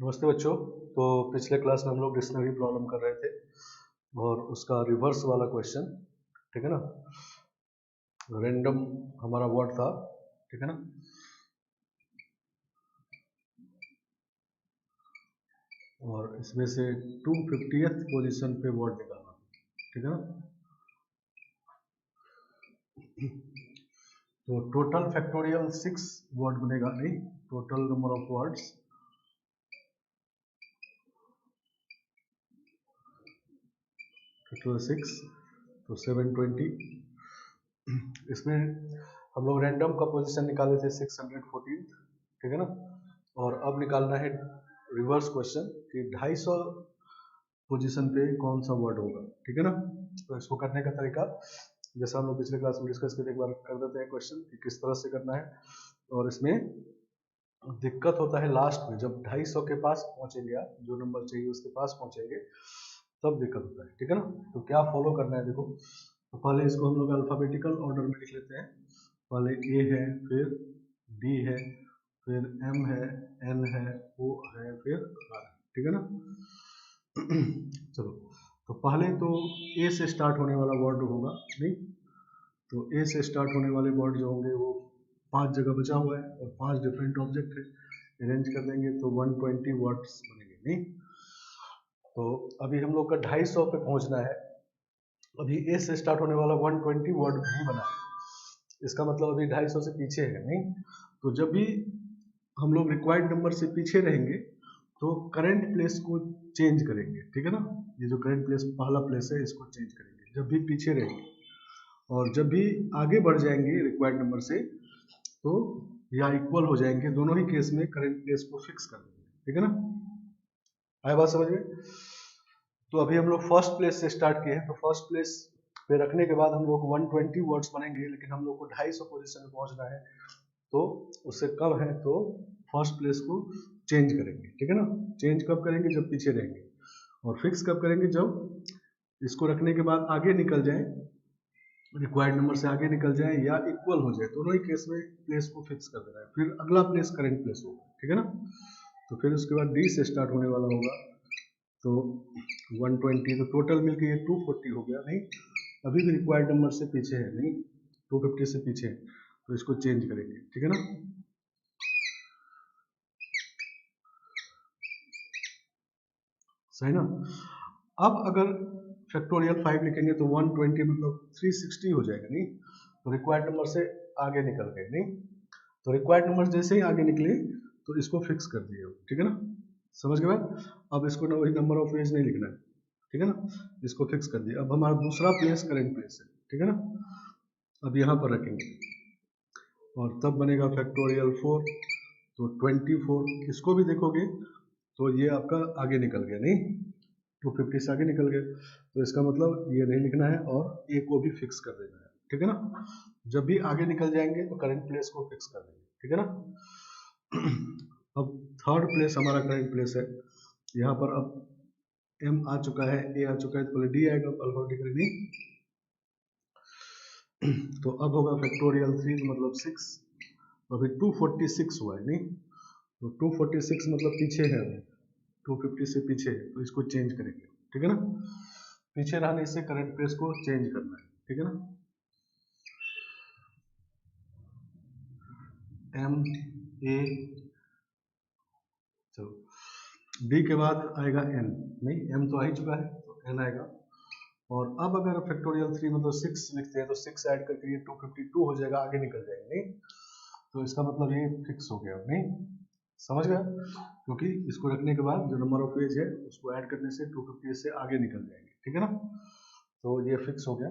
नमस्ते बच्चों। तो पिछले क्लास में हम लोग डिक्शनरी प्रॉब्लम कर रहे थे और उसका रिवर्स वाला क्वेश्चन, ठीक है ना, रैंडम हमारा वर्ड था, ठीक है ना। और इसमें से 250th पोजीशन पे वर्ड निकालना, ठीक है ना। तो टोटल फैक्टोरियल 6 वर्ड बनेगा, नहीं, total number of words total 6, तो 720। इसमें हम लोग रैंडम का पोजीशन निकाले थे 614, ठीक है ना। और अब निकालना है रिवर्स क्वेश्चन कि 250 पोजीशन पे कौन सा वर्ड होगा, ठीक है ना। तो इसको करने का तरीका जैसा हम लोग पिछले क्लास में डिस्कस किए, एक बार कर देते हैं क्वेश्चन कि किस तरह से करना है। और इसमें दिक्कत होता है लास्ट में, जब 250 के पास पहुंचेंगे, आप जो नंबर चाहिए उसके पास पहुंचेंगे तब दिक्कत होता है, ठीक है ना। तो क्या फॉलो करना है, देखो, तो पहले इसको हम लोग अल्फाबेटिकल ऑर्डर में लिख लेते हैं। पहले ए है, फिर डी है, फिर एम है, एन है, ओ है, फिर आर, ठीक है ना। चलो, तो पहले तो ए से स्टार्ट होने वाला वर्ड होगा, नहीं, तो ए से स्टार्ट होने वाले वर्ड जो होंगे वो 5 जगह बचा हुआ है और 5 डिफरेंट ऑब्जेक्ट है, अरेंज कर देंगे तो 120 वर्ड्स बनेंगे, नहीं। तो अभी हम लोग का 250 पे पहुंचना है। अभी ए से स्टार्ट होने वाला 120 वर्ड नहीं बना है, इसका मतलब अभी 250 से पीछे है, नहीं। तो जब भी हम लोग रिक्वायर्ड नंबर से पीछे रहेंगे तो करंट प्लेस को चेंज करेंगे, ठीक है ना। ये जो करंट प्लेस पहला प्लेस है इसको चेंज करेंगे जब भी पीछे रहेंगे, और जब भी आगे बढ़ जाएंगे रिक्वायर्ड नंबर से तो या इक्वल हो जाएंगे, दोनों ही केस में करंट प्लेस को फिक्स कर देंगे, ठीक है ना। आए बात समझ में। तो अभी हम लोग फर्स्ट प्लेस से स्टार्ट किए हैं, तो फर्स्ट प्लेस पे रखने के बाद हम लोग 120 वर्ड्स बनेंगे, लेकिन हम लोग को 250 पोजीशन में पहुंचना है, तो उससे कम है तो फर्स्ट प्लेस को चेंज करेंगे, ठीक है ना। चेंज कब करेंगे, जब पीछे रहेंगे। और फिक्स कब करेंगे, जब इसको रखने के बाद आगे निकल जाए, रिक्वायर्ड नंबर से आगे निकल जाए या इक्वल हो जाए, दोनों ही केस में प्लेस को फिक्स कर देना है। फिर अगला प्लेस करंट प्लेस होगा, ठीक है ना। तो फिर उसके बाद डी से स्टार्ट होने वाला होगा, तो 120, तो टोटल मिलके ये 240 हो गया, नहीं, अभी भी रिक्वायर्ड नंबर से पीछे है, नहीं, 250 से पीछे है, तो इसको चेंज करेंगे, ठीक है ना। सही ना। अब अगर फैक्टोरियल 5 लिखेंगे तो 120 मतलब 360 हो जाएगा, नहीं, तो रिक्वायर्ड नंबर से आगे निकल गए, नहीं। तो रिक्वायर्ड नंबर जैसे ही आगे निकले तो इसको फिक्स कर दिए, ठीक है ना। समझ गए बात। अब इसको ना वही नंबर ऑफ पेज नहीं लिखना है, ठीक है ना, इसको फिक्स कर दिया। अब हमारा दूसरा प्लेस करंट प्लेस है, ठीक है ना। अब यहाँ पर रखेंगे और तब बनेगा फैक्टोरियल 4, तो 24, इसको भी देखोगे तो ये आपका आगे निकल गया, नहीं, 250 से आगे निकल गए, तो इसका मतलब ये नहीं लिखना है और ए को भी फिक्स कर देना है, ठीक है ना। जब भी आगे निकल जाएंगे तो करंट प्लेस को फिक्स कर देंगे, ठीक है ना। अब थर्ड प्लेस हमारा करंट प्लेस है, यहाँ पर अब एम आ चुका है, ए आ चुका है, तो पहले डी आएगा अल्फाबेटिकली, तो अब होगा फैक्टोरियल 3 मतलब 6, अभी 246 हुआ है, नहीं, तो 246 मतलब पीछे है, अभी 250 से पीछे है, तो इसको चेंज करेंगे, ठीक है ना। पीछे रहने से करंट प्लेस को चेंज करना है, ठीक है ना। एम ए, चलो डी के बाद आएगा एन, नहीं, एम तो आ ही चुका है तो एन आएगा। और अब अगर फैक्टोरियल 3 मतलब 6 लिखते हैं तो 6 ऐड करके ये 252 हो जाएगा, आगे निकल जाएगा, नहीं, तो इसका मतलब ये फिक्स हो गया, नहीं, समझ गया। क्योंकि इसको रखने के बाद जो नंबर ऑफ पेज है उसको ऐड करने से 250 से आगे निकल जाएंगे, ठीक है ना, तो ये फिक्स हो गया।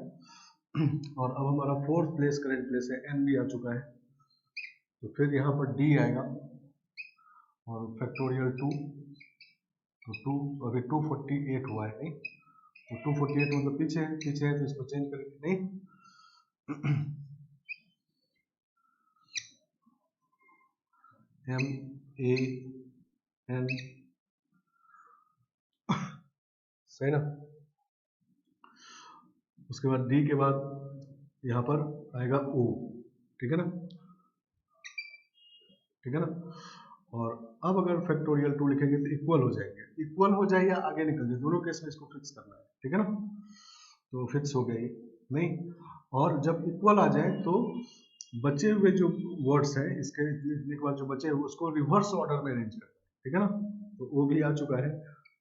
और अब हमारा फोर्थ प्लेस करंट प्लेस है, एन भी आ चुका है, तो फिर यहाँ पर डी आएगा और फैक्टोरियल 2, तो 2, अभी 248 हुआ है, नहीं, तो 248 मतलब पीछे है, पीछे है तो इसको चेंज करेंगे, नहीं। एम ए एन, सही ना। उसके बाद डी के बाद यहाँ पर आएगा ओ, ठीक है ना, ठीक है ना। और अब अगर फैक्टोरियल 2 लिखेंगे तो इक्वल हो जाएंगे, इक्वल हो जाए या आगे निकल जाए, दोनों केस में इसको फिक्स करना है, ठीक है ना। तो फिक्स हो गई नहीं, और जब इक्वल आ जाए तो बचे हुए जो वर्ड्स हैं इसके लिखने के बाद जो बचे हुए उसको रिवर्स ऑर्डर में अरेंज करना है, ठीक है ना। तो वो भी आ चुका है,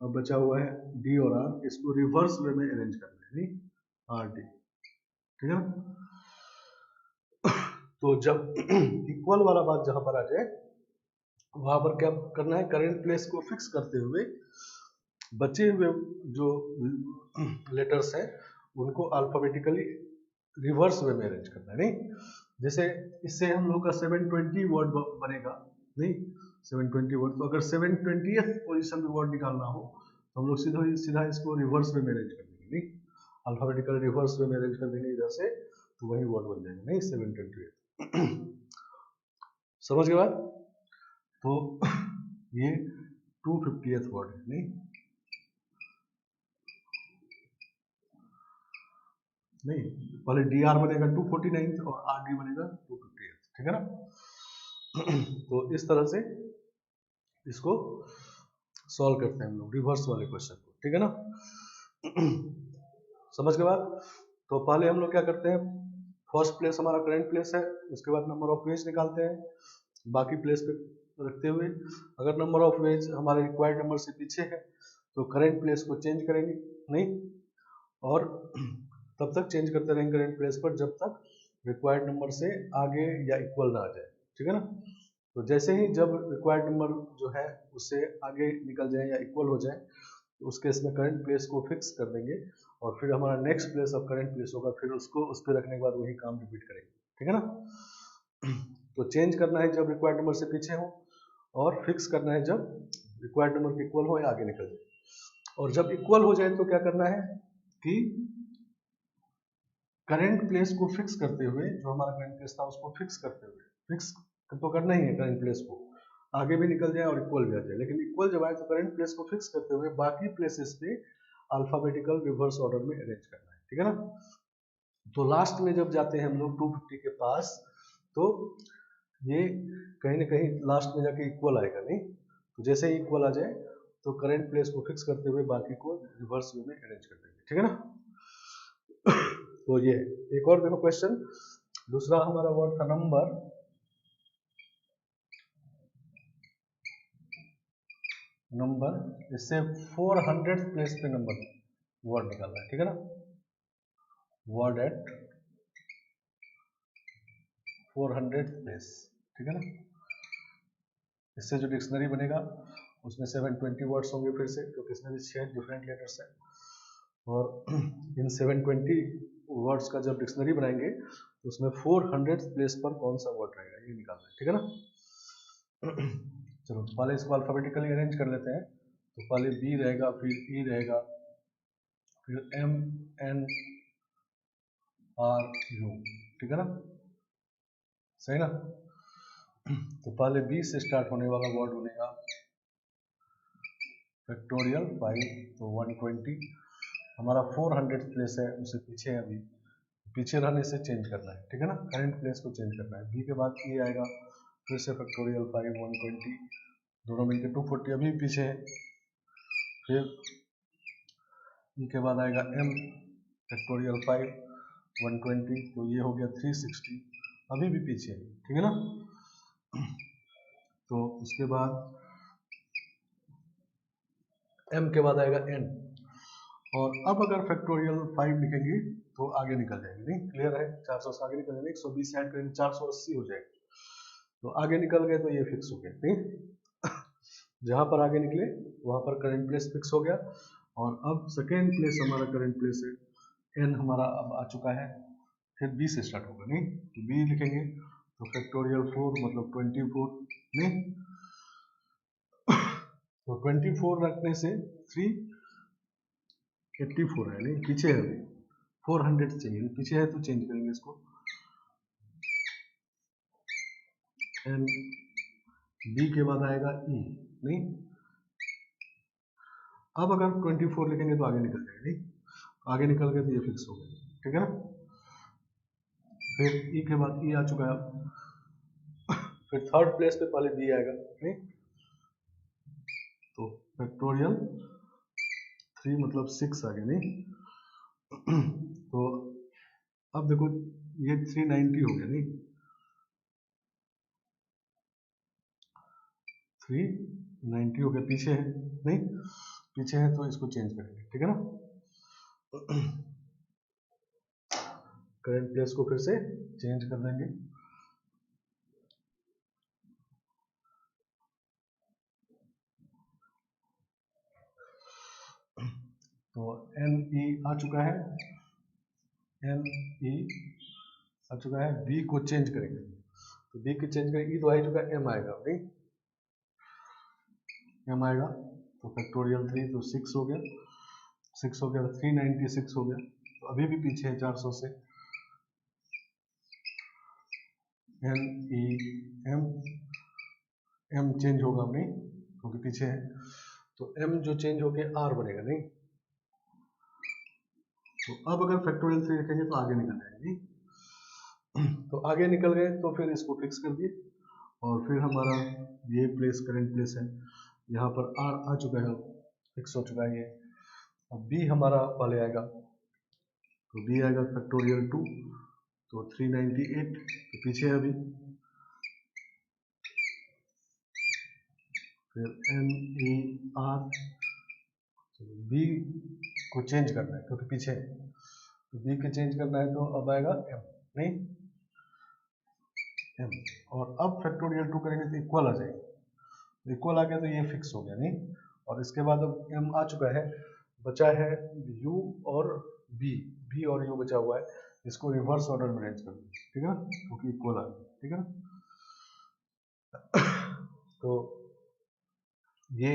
अब बचा हुआ है डी और आर, इसको रिवर्स वे में अरेंज करना है, नहीं आर डी, ठीक है ना। तो जब इक्वल वाला बात जहां पर आ जाए वहां पर क्या करना है, करेंट प्लेस को फिक्स करते हुए बचे हुए जो लेटर्स हैं उनको अल्फाबेटिकली रिवर्स वे में अरेंज करना है, नहीं। जैसे इससे हम लोग का 720 वर्ड बनेगा, नहीं 720 वर्ड, तो अगर 720th पोजीशन पे वर्ड निकालना हो तो हम लोग सीधा सीधा इसको रिवर्स वे में अरेंज कर देंगे, नहीं अल्फाबेटिकल रिवर्स वे में अरेंज कर देंगे इधर से, तो वही वर्ड बन जाएगा, नहीं 720। समझ के बाद तो ये 250th वर्ड है, नहीं नहीं पहले डी आर बनेगा 249 और आर डी बनेगा 250, ठीक है ना। तो इस तरह से इसको सॉल्व करते हैं हम लोग रिवर्स वाले क्वेश्चन को, ठीक है ना। समझ के बाद तो पहले हम लोग क्या करते हैं, फर्स्ट प्लेस हमारा करंट प्लेस है, उसके बाद नंबर ऑफ वेज निकालते हैं बाकी प्लेस पे रखते हुए। अगर नंबर ऑफ वेज हमारे रिक्वायर्ड नंबर से पीछे है तो करंट प्लेस को चेंज करेंगे, नहीं और तब तक चेंज करते रहेंगे करंट प्लेस पर जब तक रिक्वायर्ड नंबर से आगे या इक्वल ना आ जाए, ठीक है ना। तो जैसे ही जब रिक्वायर्ड नंबर जो है उससे आगे निकल जाए या इक्वल हो जाए तो उस केस में करंट प्लेस को फिक्स कर देंगे और फिर हमारा next place of current place होगा, फिर उसको उस पर रखने के बाद वही काम रिपीट करेंगे, ठीक है ना। तो चेंज करना है जब रिक्वायर्ड नंबर से पीछे हो और फिक्स करना है जब रिक्वायर्ड नंबर के इक्वल हो या आगे निकल जाए। और जब इक्वल हो जाए तो क्या करना है कि करंट प्लेस को फिक्स करते हुए, जो हमारा करंट प्लेस था उसको फिक्स करते हुए, फिक्स तो करना ही है करंट प्लेस को, आगे भी निकल जाए और इक्वल भी आ जाए, लेकिन इक्वल जब आए तो करंट प्लेस को फिक्स करते हुए बाकी प्लेसेस पे अल्फाबेटिकल रिवर्स ऑर्डर में अरेंज करना है, ठीक है ना। तो लास्ट में जब जाते हैं हम लोग 250 के पास तो ये कहीं ना कहीं लास्ट में जाके इक्वल आएगा, नहीं तो जैसे ही इक्वल आ जाए तो करंट प्लेस को फिक्स करते हुए बाकी को रिवर्स वे में अरेंज कर देंगे, ठीक है ना। तो ये एक और देखो क्वेश्चन, दूसरा हमारा वर्ड था नंबर, इससे 400 प्लेस पे नंबर वर्ड निकालना है, ठीक है ना। वर्ड एट 400 प्लेस, ठीक है ना। इससे जो डिक्शनरी बनेगा उसमें 720 वर्ड्स होंगे फिर से, क्योंकि इसमें भी 6 डिफरेंट लेटर्स हैं और इन 720 वर्ड्स का जब डिक्शनरी बनाएंगे तो उसमें 400 प्लेस पर कौन सा वर्ड रहेगा ये निकालना है, ठीक है ना। चलो पहले इसको अल्फाबेटिकली अरेंज कर लेते हैं, तो पहले बी रहेगा, फिर ई रहेगा, फिर एम एन आर यू, ठीक है ना, सही ना। तो पहले बी से स्टार्ट होने वाला वर्ड बनेगा फैक्टोरियल 5, तो 120 हमारा 400 प्लेस है उससे पीछे है, अभी पीछे रहने से चेंज करना है, ठीक है ना, करंट प्लेस को चेंज करना है। बी के बाद ई आएगा, फिर से फैक्टोरियल 5 120 दोनों मिलकर 240 अभी पीछे है, फिर ई के बाद आएगा एम फैक्टोरियल 5 120, तो ये हो गया 360 अभी भी पीछे है, ठीक है ना। तो उसके बाद एम के बाद आएगा एन, और अब अगर फैक्टोरियल 5 लिखेंगे तो आगे निकल जाएंगे, नहीं क्लियर है, 400 से आगे निकल जाएंगे, 120 ऐड करेंगे 480 हो जाएगा, तो आगे निकल गए तो ये फिक्स हो गया, नहीं जहां पर आगे निकले वहां पर करंट प्लेस फिक्स हो गया। और अब सेकेंड प्लेस हमारा करंट प्लेस है, एन हमारा अब आ चुका है, फिर बी से स्टार्ट होगा, नहीं तो बी लिखेंगे तो फैक्टोरियल 4 मतलब 24, नहीं तो 24 रखने से 384 है, नहीं पीछे है, 400 चाहिए, पीछे है तो चेंज करेंगे इसको, एन बी के बाद आएगा ई, नहीं अब अगर 24 लिखेंगे तो आगे निकल जाएगा, नहीं आगे निकल गए तो ये फिक्स हो गया, ठीक है ना। फिर ई के बाद ई आ चुका है, फिर थर्ड प्लेस पे पहले बी आएगा, नहीं तो फैक्टोरियल 3 मतलब 6 आ गया नहीं। तो अब देखो ये 390 हो गया नहीं, 390 हो गया, पीछे है नहीं, पीछे है तो इसको चेंज करेंगे, ठीक है ना। करंट प्लेस को फिर से चेंज कर देंगे। तो एन ई आ चुका है, एन ई आ चुका है, बी को चेंज करेंगे, तो बी को चेंज करेंगे, ई तो आ ही चुका है, एम आएगा नहीं, एम आएगा, तो फैक्टोरियल 3 तो 6 हो गया, 6 हो गया, 396 हो गया, तो अभी भी पीछे है 400 से। N E M, M change होगा नहीं क्योंकि पीछे है, तो एम जो चेंज होके आर बनेगा नहीं। तो अब अगर फैक्टोरियल 3 लिखेंगे तो आगे निकल जाएंगे नहीं। तो आगे निकल गए तो फिर इसको फिक्स कर दिए, और फिर हमारा ये प्लेस करंट प्लेस है, यहाँ पर आर आ चुका है, फिक्स हो चुका है ये। अब बी हमारा पहले आएगा, तो बी आएगा फैक्टोरियल 2, तो 398, तो पीछे है अभी, फिर एम ई आर, बी को चेंज करना है क्योंकि पीछे है, तो बी को चेंज करना है तो अब आएगा एम नहीं, एम, और अब फैक्टोरियल 2 करेंगे तो इक्वल आ जाएगा, इक्वल आ गया तो ये फिक्स हो गया नहीं, और इसके बाद अब एम आ चुका है, बचा है यू और बी, बी और यू बचा हुआ है, इसको रिवर्स ऑर्डर में अरेंज कर दो, ठीक है ना, क्योंकि इक्वल आ गया, ठीक है ना। तो ये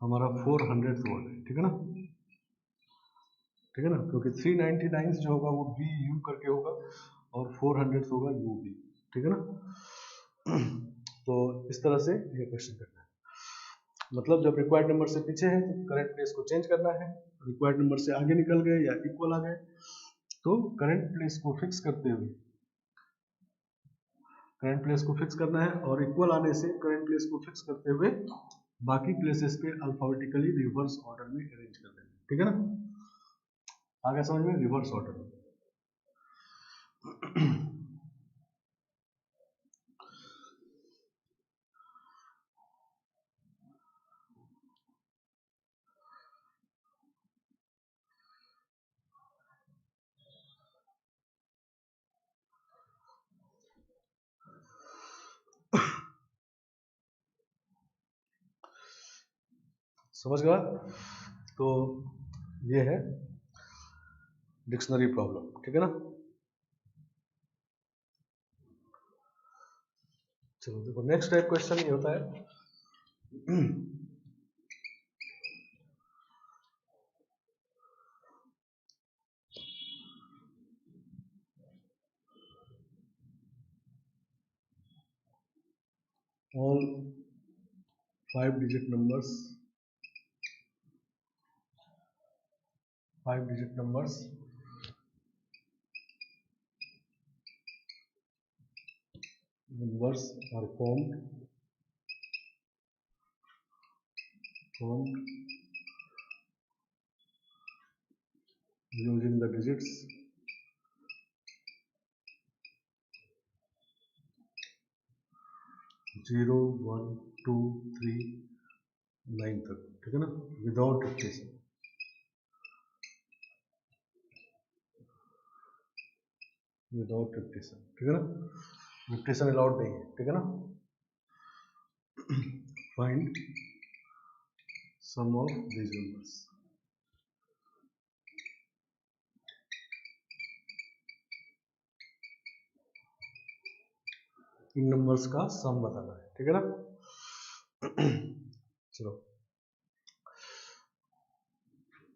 हमारा 400 वोल्ट है, ठीक है ना, ठीक है ना, क्योंकि 399 जो होगा वो बी यू करके होगा, और 400 होगा यू बी, ठीक है ना। तो इस तरह से ये क्वेश्चन करना है, मतलब जब रिक्वायर्ड नंबर से पीछे है तो करंट प्लेस को चेंज करना है, रिक्वायर्ड नंबर से आगे निकल गए या इक्वल आ गए तो करंट प्लेस को फिक्स करते हुए, करंट प्लेस को फिक्स करना है, और इक्वल आने से करंट प्लेस को फिक्स करते हुए बाकी प्लेसेस पे अल्फाबेटिकली रिवर्स ऑर्डर में अरेंज कर देंगे, ठीक है ना, आगे समझ में, रिवर्स ऑर्डर में। समझ गया, तो ये है डिक्शनरी प्रॉब्लम, ठीक है ना। चलो देखो नेक्स्ट टाइप क्वेश्चन ये होता है, all 5-digit numbers, 5-digit numbers are formed using the digits 0, 1, 2, 3, 9 तक, ठीक है ना, विदाउट रिपीटेशन, विदाउट रिपीटेशन, ठीक है ना, रिपीटेशन अलाउड नहीं है, ठीक है ना। Find sum of these numbers, इन नंबर्स का सम बताना है, ठीक है ना। चलो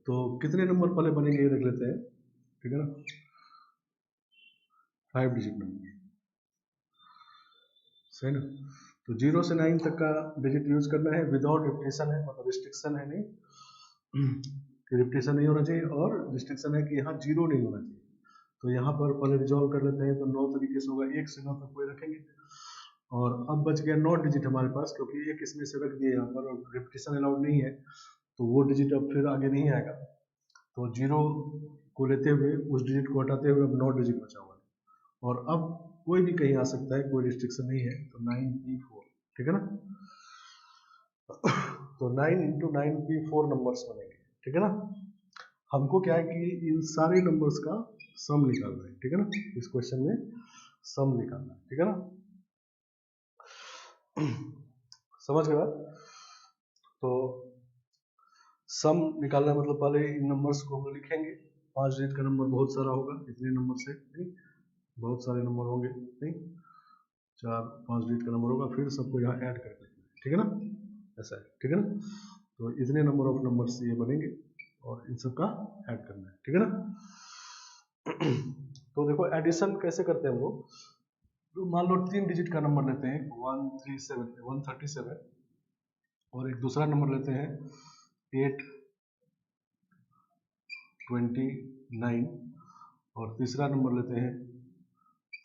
तो कितने नंबर पहले बनेंगे ये देख लेते हैं, ठीक है ना, 5-digit नंबर, सही ना। तो 0 से 9 तक का डिजिट यूज करना है, विदाउट रिपीटेशन है, मतलब रिस्ट्रिक्शन है नहीं, कि रिपीटेशन नहीं होना चाहिए, और रिस्ट्रिक्शन है कि यहाँ 0 नहीं होना चाहिए, तो यहाँ पर पहले रिजॉल्व कर लेते हैं, तो 9 तरीके से होगा, 1 से 9 तक कोई रखेंगे, और अब बच गया 9 डिजिट हमारे पास, क्योंकि एक इसमें से रख दिए यहाँ पर और रिपीटेशन अलाउड नहीं है, तो वो डिजिट अब फिर आगे नहीं आएगा। तो 0 को लेते हुए उस डिजिट को हटाते हुए अब 9 डिजिट बचा हुआ है, और अब कोई भी कहीं आ सकता है, कोई रिस्ट्रिक्शन नहीं है। तो 9p4, ठीक है ना। तो 9 × 9p4 नंबर्स बनेंगे, ठीक है ना। हमको क्या है कि इन सारे नंबर्स का सम निकालना है, ठीक है ना। इस क्वेश्चन में सम निकालना है, ठीक है ना। समझ गए बात। तो सम निकालना मतलब पहले इन नंबर्स को हम लिखेंगे। 5 डिजिट का नंबर बहुत सारा होगा, इतने नंबर से नहीं, बहुत सारे नंबर होंगे नहीं, 4-5 डिजिट का नंबर होगा, फिर सबको यहाँ ऐड करके, ठीक है ना, ऐसा है, ठीक है ना। तो इतने नंबर ऑफ नंबर्स ये बनेंगे और इन सब का ऐड करना है, ठीक है ना। तो देखो एडिशन कैसे करते हैं हम लोग। तो मान लो 3 डिजिट का नंबर लेते हैं 137 और एक दूसरा नंबर लेते हैं 829 और तीसरा नंबर लेते हैं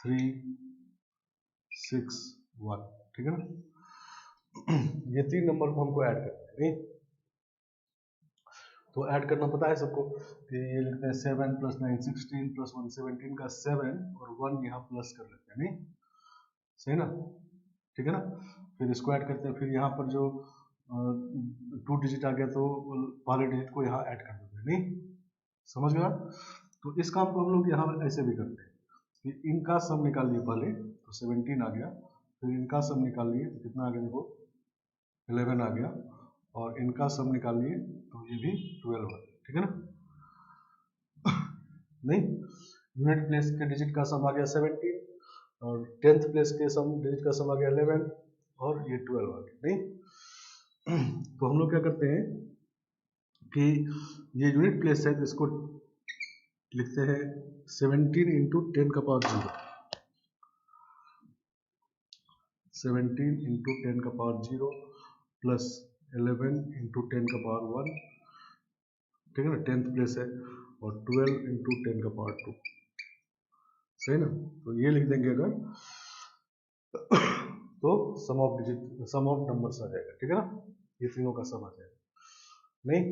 361, ठीक है ना। ये 3 नंबर को हमको ऐड करना है नहीं। तो ऐड करना पता है सबको कि ये लिखते हैं 7 + 9 16 + 1 17 का 7 और 1 यहाँ प्लस कर लेते हैं नहीं, सही ना, ठीक है ना। फिर इसको ऐड करते हैं, फिर यहाँ पर जो 2 डिजिट आ गया तो पहले डिजिट को यहाँ ऐड कर देते हैं नहीं, समझ गया। तो इस काम को हम लोग यहाँ ऐसे भी करते हैं कि इनका सम निकाल लिए पहले, तो 17 आ गया, फिर इनका सम निकाल लिए तो कितना आ गया देखो 11 आ गया, और इनका सम निकाल लिए तो ये भी 12 आ गया, ठीक है ना। नहीं, यूनिट प्लेस के डिजिट का सम आ गया 17 और 10th प्लेस के सम डिजिट का सम आ गया 11 और ये 12 आ गया नहीं। तो हम लोग क्या करते हैं कि ये यूनिट प्लेस है तो इसको लिखते हैं 17 × 10 का पावर 0, 17 × 10 का पावर 0 प्लस 11 × 10 का पावर 1, ठीक है ना, 10th प्लेस है, और 12 × 10 का पावर 2, सही ना। तो ये लिख देंगे अगर तो sum of digit sum of numbers आ जाएगा, ठीक है ना, ये तीनों का सम आ जाएगा नहीं।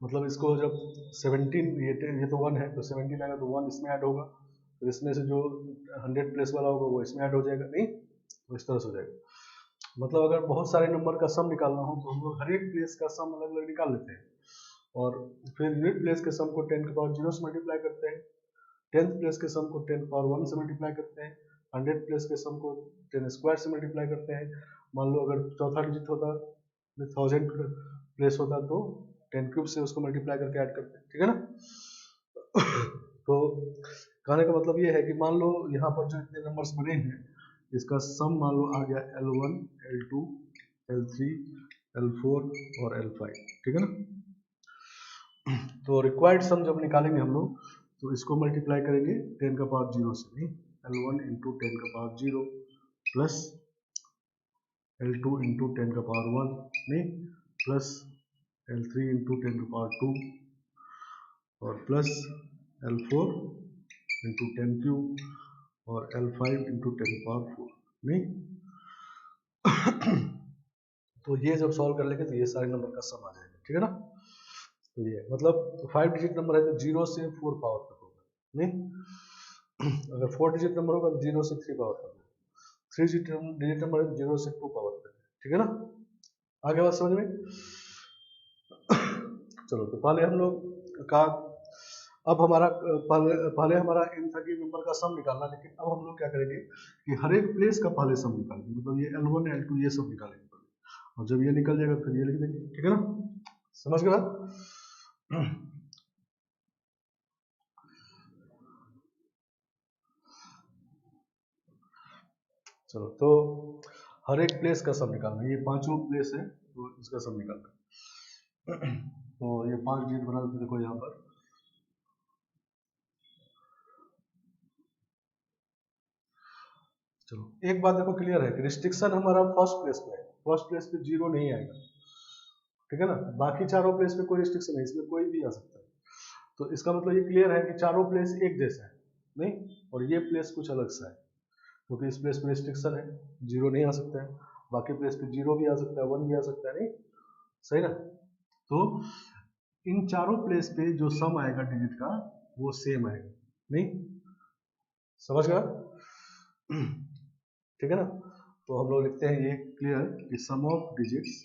मतलब इसको जब 17 ये तो 1 है तो 17 आएगा तो 1 इसमें ऐड होगा, तो इसमें से जो 100 प्लेस वाला होगा वो इसमें ऐड हो जाएगा नहीं, तो इस तरह से हो जाएगा। मतलब अगर बहुत सारे नंबर का सम निकालना हो तो हम लोग हर एक प्लेस का सम अलग अलग निकाल लेते हैं, और फिर यूनिट प्लेस के सम को 10 के पावर 0 से मल्टीप्लाई करते हैं, 10th प्लेस के सम को 10 के पावर 1 से मल्टीप्लाई करते हैं, 100 प्लेस के सम को 10 स्क्वायर से मल्टीप्लाई करते हैं। मान लो अगर चौथा डिजिट होता 1000 प्लेस होता तो 10 क्यूब से उसको मल्टीप्लाई करके ऐड करते हैं, ठीक है ना। तो कहने का मतलब ये है कि मान लो यहाँ पर जो इतने नंबर्स बने हैं इसका सम मान लो आ गया L1 L2 L3 L4 और L5, ठीक है ना। तो रिक्वायर्ड सम जब निकालेंगे हम लोग तो इसको मल्टीप्लाई करेंगे 10 का पावर 0 से नहीं, L1 × 10 का पावर 0 प्लस L2 × 10 का पावर 1 नहीं, प्लस L3 × 10 का पावर 2 और प्लस L4 × 10 क्यूब और L5 × 10 का पावर 4 नहीं। तो ये जब सॉल्व कर लेंगे तो ये सारे नंबर का सम आ जाएगा, ठीक है ना। तो ये मतलब 5 डिजिट नंबर है तो 0 से 4 पावर तक होगा नहीं, अगर 4 डिजिट नंबर होगा तो 0 से 3 पावर तक होगा, 3 डिजिट नंबर है तो 0 से 2 पावर तक, ठीक है ना। आगे बात समझ में। चलो तो पहले हम लोग का अब हमारा पहले हमारा इन था कि नंबर का सम निकालना, लेकिन अब हम लोग क्या करेंगे कि हर एक प्लेस का पहले सम निकालेंगे, मतलब ये L1 L2 ये सब निकालेंगे पहले, और जब ये निकल जाएगा फिर ये लिख देंगे, ठीक है ना, समझ गए बात। चलो तो हर एक प्लेस का सम निकालना है, ये पांचों प्लेस है तो इसका सम निकालना है। तो ये 5 डिजिट बना देते, देखो यहाँ पर चलो एक बात देखो क्लियर है कि रिस्ट्रिक्शन हमारा फर्स्ट प्लेस पे है, फर्स्ट प्लेस पे 0 नहीं आएगा, ठीक है ना। बाकी चारों प्लेस पे कोई रिस्ट्रिक्शन है, इसमें कोई भी आ सकता है, तो इसका मतलब ये क्लियर है कि चारों प्लेस एक जैसा है नहीं, और ये प्लेस कुछ अलग सा है, क्योंकि इस प्लेस पे रिस्ट्रिक्शन है, 0 नहीं आ सकता है, बाकी प्लेस पे 0 भी आ सकता है, 1 भी आ सकता है, नहीं सही ना। तो इन चारों प्लेस पे जो सम आएगा डिजिट का वो सेम आएगा, नहीं समझ गया, ठीक है ना। तो हम लोग लिखते हैं ये क्लियर कि sum of digits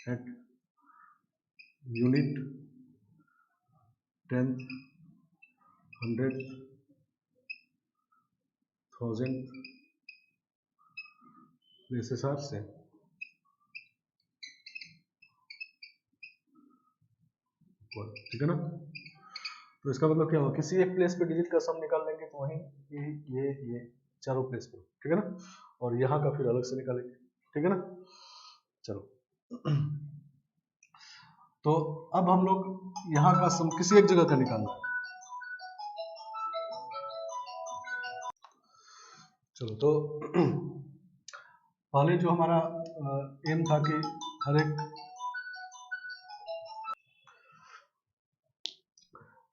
at unit, 10th, 100th, 1000th places are same, ठीक है ना। तो इसका मतलब क्या होगा, किसी एक प्लेस पे डिजिट का सम निकाल लेंगे तो वहीं ये चारों प्लेस पे, ठीक है ना, और यहाँ का फिर अलग से निकालेंगे, ठीक है ना। चलो तो अब हम लोग यहाँ का सम किसी एक जगह का निकालना है। चलो तो पहले जो हमारा एम था कि हर एक,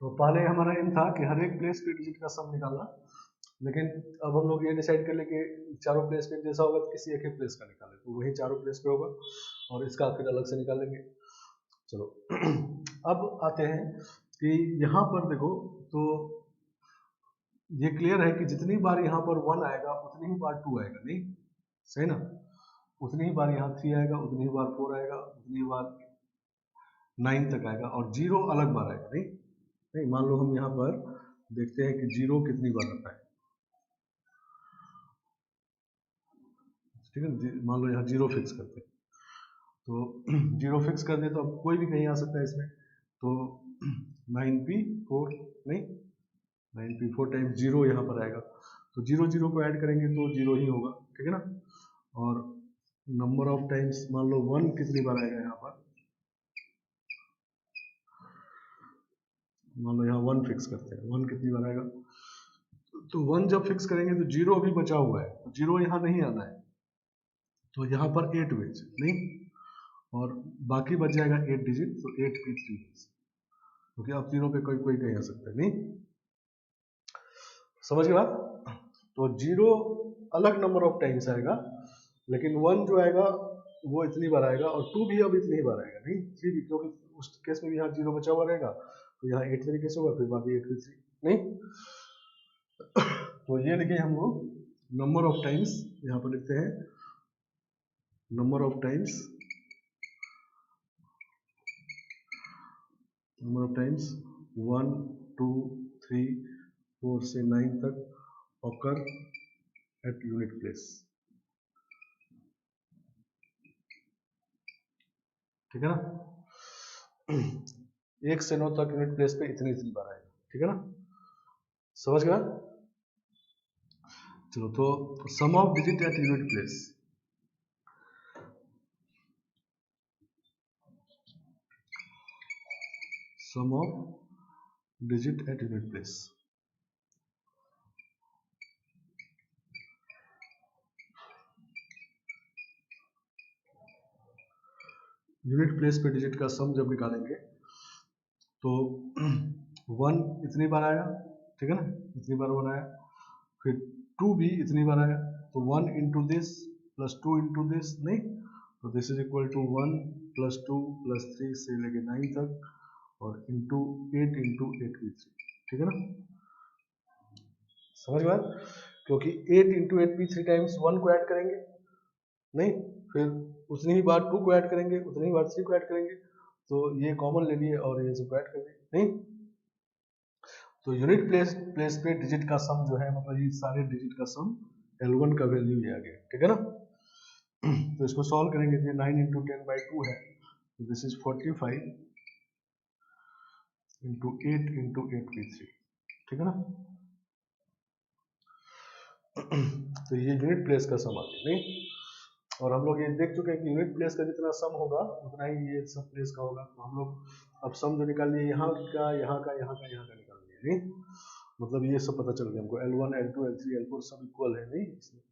तो पहले हमारा एम था कि हर एक प्लेस पे डिजिट का सम निकालना, लेकिन अब हम लोग ये डिसाइड कर ले कि चारों प्लेस पे जैसा होगा तो किसी एक ही प्लेस का निकालें, तो वही चारों प्लेस पे होगा और इसका फिर अलग से निकालेंगे। चलो अब आते हैं कि यहाँ पर देखो, तो ये क्लियर है कि जितनी बार यहाँ पर 1 आएगा उतनी ही बार 2 आएगा, नहीं सही ना, उतनी ही बार यहाँ 3 आएगा, उतनी ही बार 4 आएगा, उतनी ही बार 9 तक आएगा, और 0 अलग बार आएगा, नहीं नहीं मान लो हम यहाँ पर देखते हैं कि 0 कितनी बार आता है, ठीक है, मान लो यहाँ 0 फिक्स करते हैं, तो 0 फिक्स कर दे तो अब कोई भी कहीं आ सकता है इसमें, तो 9p4, नहीं 9p4 टाइम्स 0 यहाँ पर आएगा, तो 0 को ऐड करेंगे तो 0 ही होगा, ठीक है ना। और नंबर ऑफ टाइम्स मान लो 1 कितनी बार आएगा यहाँ पर, मान लो यहाँ 1 फिक्स करते हैं, 1 कितनी बार आएगा, तो 1 जब फिक्स करेंगे तो 0 अभी बचा हुआ है, तो 0 यहाँ नहीं आना है, तो यहाँ पर 8 वेज, नहीं, और बाकी बच जाएगा 8 डिजिट, तो 8p3, क्योंकि अब तीनों पे कोई कोई कहीं आ सकता है, नहीं समझ गए बात। तो 0 अलग नंबर ऑफ टाइम्स आएगा, लेकिन 1 जो आएगा वो इतनी बार आएगा, और 2 भी अब इतनी ही बार आएगा, नहीं 3 भी, क्योंकि उस केस में भी यहाँ 0 बचा हुआ रहेगा, तो यहाँ 8 तरीके से होगा, फिर बाकी 8 भी 3, नहीं। तो ये लिखे हम लोग नंबर ऑफ टाइम्स, यहाँ पर लिखते हैं number of times, number of times 1 2 3 4 से 9 तक ऑकर एट यूनिट प्लेस, ठीक है ना। 1 से 9 तक यूनिट प्लेस पे इतनी इतनी बार आएगा, ठीक है ना, समझ गया। चलो तो sum of digit at unit place, sum of digit at unit place, unit place पे डिजिट का सम जब निकालेंगे तो 1 इतनी बार आएगा, ठीक है ना, इतनी बार 1 आया, फिर 2 भी इतनी बार आया, तो 1 into this plus 2 into this, नहीं, तो this is equal to 1 plus 2 plus 3 से लेके 9 तक, और इंटू 8 इंटू 8p3, ठीक है ना, समझ में, क्योंकि 8 इंटू 8p3 टाइम्स 1 को ऐड करेंगे, नहीं, फिर उतनी ही बार 2 को ऐड करेंगे, उतनी ही बार 3 को ऐड करेंगे, तो ये कॉमन ले लिए और ये सब ऐड कर दिए, नहीं। तो यूनिट प्लेस पे डिजिट का सम जो है, मतलब ये सारे डिजिट का सम L1 का वैल्यू ये आ गया, ठीक है ना। तो इसको सॉल्व करेंगे तो 9 इंटू 10/2 है, तो this is 45 into 8 into 8p3, ठीक है ना। तो ये यूनिट प्लेस का सम आ गया, नहीं, और हम लोग ये देख चुके हैं कि यूनिट प्लेस का जितना सम होगा उतना ही ये सब प्लेस का होगा, तो हम लोग अब सम जो निकाल लिए यहाँ का, यहाँ का, यहाँ का, यहाँ का निकाल लिए, नहीं, मतलब ये सब पता चल गया हमको, L1 L2 L3 L4 सब इक्वल है, नहीं इसमें।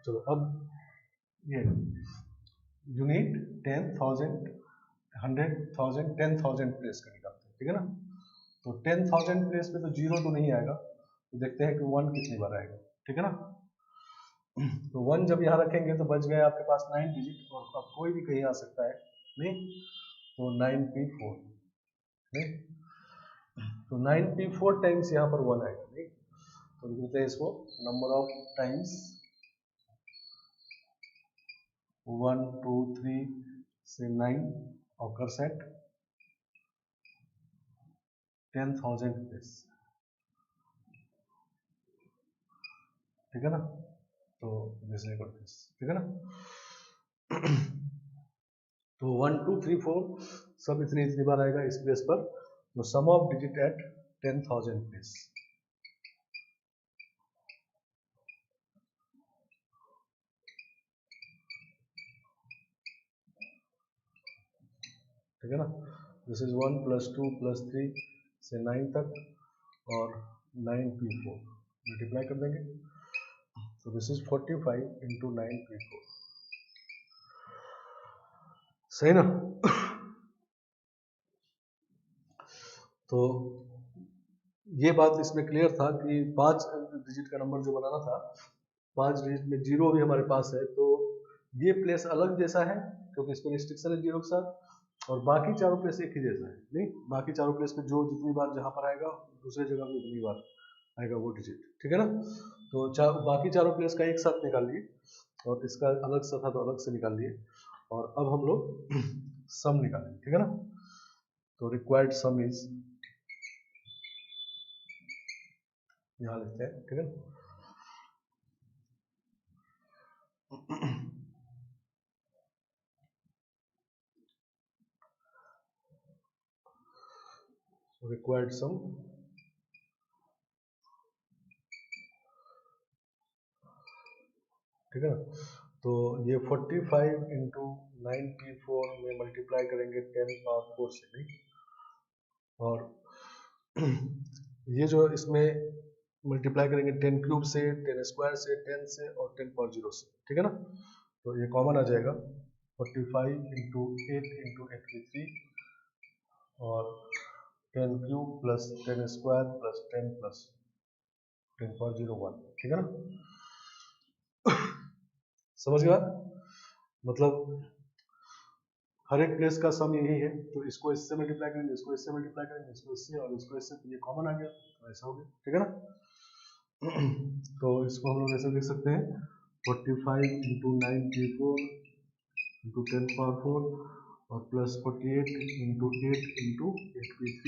चलो अब ये यूनिट 10,000 100,000 10,000 प्लेस का निकालते हैं, ठीक है ना। तो 10,000 प्लेस पे तो 0 तो नहीं आएगा, तो देखते हैं कि 1 कितनी बार आएगा, ठीक है ना। तो 1 जब यहाँ रखेंगे तो बच गए आपके पास 9 डिजिट, और अब कोई भी कहीं आ सकता है, नहीं तो 9p4, नहीं तो 9p4 टाइम्स यहाँ पर 1 आएगा, नहीं तो लिखते हैं इसको नंबर ऑफ टाइम्स 1 2 3 से 9 ऑकर्स एट 10,000 प्लेस, ठीक है ना। तो दिस इज दिस, ठीक है ना। तो 1 2 3 4 सब इतनी बार आएगा इस प्लेस पर, तो sum of digit eight 10,000 place, ठीक है ना। दिस इज 1 + 2 + 3 से 9 तक, और 9p4 मल्टीप्लाई कर देंगे, तो दिस इज 45 × 9p4, सही ना। तो ये बात इसमें क्लियर था कि 5 डिजिट का नंबर जो बनाना था, 5 डिजिट में 0 भी हमारे पास है, तो ये प्लेस अलग जैसा है क्योंकि इसमें रिस्ट्रिक्शन है 0 के साथ, और बाकी चारों प्लेस एक ही जैसा है, नहीं बाकी चारों प्लेस में जो जितनी बार जहां पर आएगा दूसरी जगह में उतनी बार आएगा वो डिजिट, ठीक है ना। तो बाकी चारों प्लेस का एक साथ निकाल लिए, और इसका अलग सा था तो अलग से निकाल लिए, और अब हम लोग सम निकालेंगे, ठीक है ना। तो रिक्वायर्ड सम इज, यहाँ लिखते हैं, ठीक है ना। रिक्वायर्ड सम, ठीक है ना। तो ये 45 × 9p4 में मल्टीप्लाई करेंगे 10⁴ से, नहीं, और ये जो इसमें मल्टीप्लाई करेंगे 10³ से, 10² से, 10 से और 10⁴ से, ठीक है ना। तो ये कॉमन आ जाएगा 45 × 8 × 83 और 10³ + 10² + 10 + 10⁴1, ठीक है ना। समझ गया, मतलब हर एक प्लेस का सम यही है, तो इसको इससे मल्टीप्लाई करेंगे, इसको इससे मल्टीप्लाई करेंगे, इसको इससे और इसको इससे, तो ये कॉमन आ गया, तो ऐसा हो गया, ठीक है ना। तो इसको हम लोग ऐसे लिख सकते हैं 45 × 9p4 × 10⁴ और + 48 × 8 × 8p3,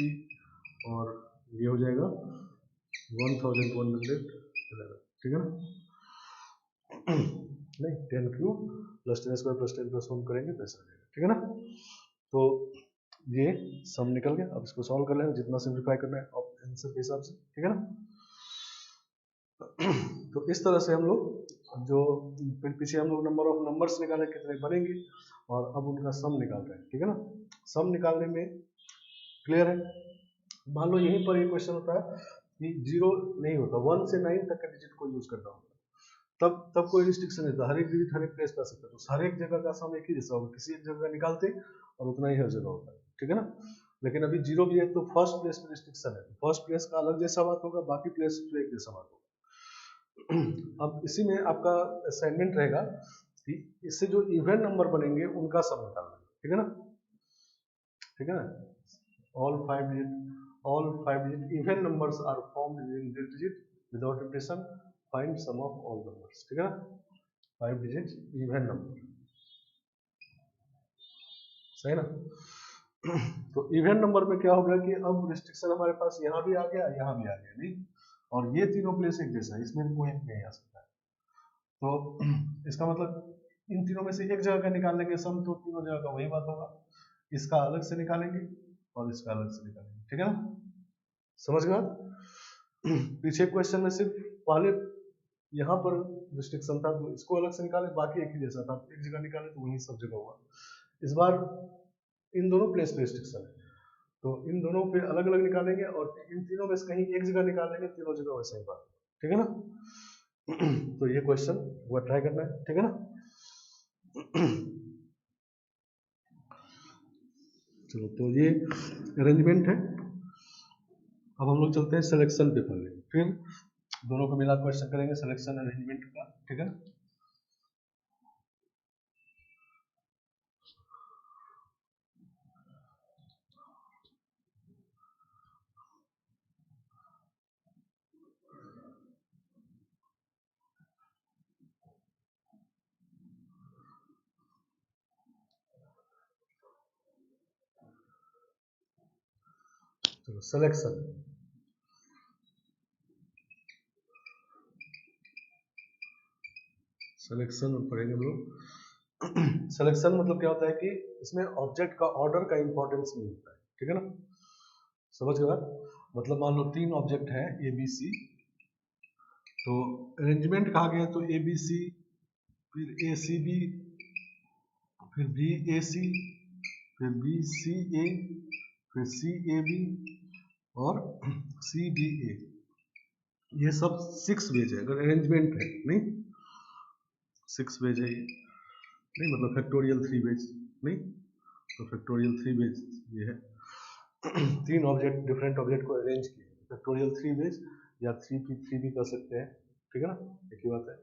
और ये हो जाएगा 1111, ठीक है ना। नहीं 10³ + 10² + 10 + 1 करेंगे तो ऐसा हो जाएगा, ठीक है ना। तो ये सम निकल गया, अब इसको सॉल्व कर लेना जितना सिंप्लीफाई करना है आंसर के हिसाब से, ठीक है ना। तो इस तरह से हम लोग जो पीछे हम लोग नंबर ऑफ नंबर्स निकाले कितने बनेंगे, और अब उनका सम निकाल रहे हैं, ठीक है ना। सम निकालने में क्लियर है, मान लो यहीं पर ये क्वेश्चन होता है कि 0 नहीं होता, 1 से 9 तक का डिजिट को यूज करना होता है, तब कोई रिस्ट्रिक्शन नहीं था, हर एक डिजिट हर एक प्लेस कर सकते, तो हर एक जगह का सम एक ही जैसा होगा, किसी एक जगह निकालते और उतना ही हर जगह होता है, ठीक है ना। लेकिन अभी 0 भी है तो फर्स्ट प्लेस में रिस्ट्रिक्शन है, तो फर्स्ट प्लेस का अलग जैसा बात होगा, बाकी प्लेस तो एक जैसा बात होगा। अब इसी में आपका असाइनमेंट रहेगा कि इससे जो इवन नंबर बनेंगे उनका सम निकालना, ठीक है ना, ठीक है ना। All 5 digit even numbers are formed using this digit without repetition, find sum of all numbers, ठीक है ना। 5 डिजिट इवन नंबर, सही ना। तो इवन नंबर में क्या होगा कि अब रिस्ट्रिक्शन हमारे पास यहाँ भी आ गया, यहाँ भी आ गया, नहीं, और ये तीनों प्लेस एक जैसा है, इसमें कोई नहीं आ सकता है, तो इसका मतलब इन तीनों में से एक जगह का निकाल लेंगे सम, तो तीनों जगह का वही बात होगा, इसका अलग से निकालेंगे और इसका अलग से निकालेंगे, ठीक है ना। समझ गए। पीछे क्वेश्चन में सिर्फ पहले यहाँ पर रिस्ट्रिक्शन था तो इसको अलग से निकाले, बाकी एक ही जैसा था, एक जगह निकाले तो वही सब जगह हुआ। इस बार इन दोनों प्लेस पे रिस्ट्रिक्शन है, तो इन दोनों पे अलग अलग निकालेंगे, और इन तीनों में से कहीं एक जगह निकालेंगे, तीनों जगह वैसा ही बात, ठीक है ना। तो ये क्वेश्चन वो ट्राई करना है, ठीक है ना। चलो, तो ये अरेंजमेंट है, अब हम लोग चलते हैं सिलेक्शन पे पहले, फिर दोनों को मिला क्वेश्चन करेंगे सिलेक्शन अरेंजमेंट का, ठीक है ना। चलो सिलेक्शन, सिलेक्शन पढ़ेंगे हम लोग। सिलेक्शन मतलब क्या होता है कि इसमें ऑब्जेक्ट का ऑर्डर का इंपॉर्टेंस नहीं होता है, ठीक है ना, समझ गए। मतलब मान लो 3 ऑब्जेक्ट है ए बी सी, तो अरेंजमेंट कहा गया तो ए बी सी, फिर ए सी बी, फिर बी ए सी, फिर बी सी ए, फिर सी ए बी और सी बी ए, ये सब 6 वेज है अगर अरेंजमेंट है, नहीं 6 वेज है ये, नहीं मतलब फैक्टोरियल 3 वेज नहीं, तो फैक्टोरियल 3 वेज ये है। 3 ऑब्जेक्ट डिफरेंट ऑब्जेक्ट को अरेंज किए फैक्टोरियल 3 वेज, या 3 भी कर सकते हैं, ठीक है ना, एक ही बात है।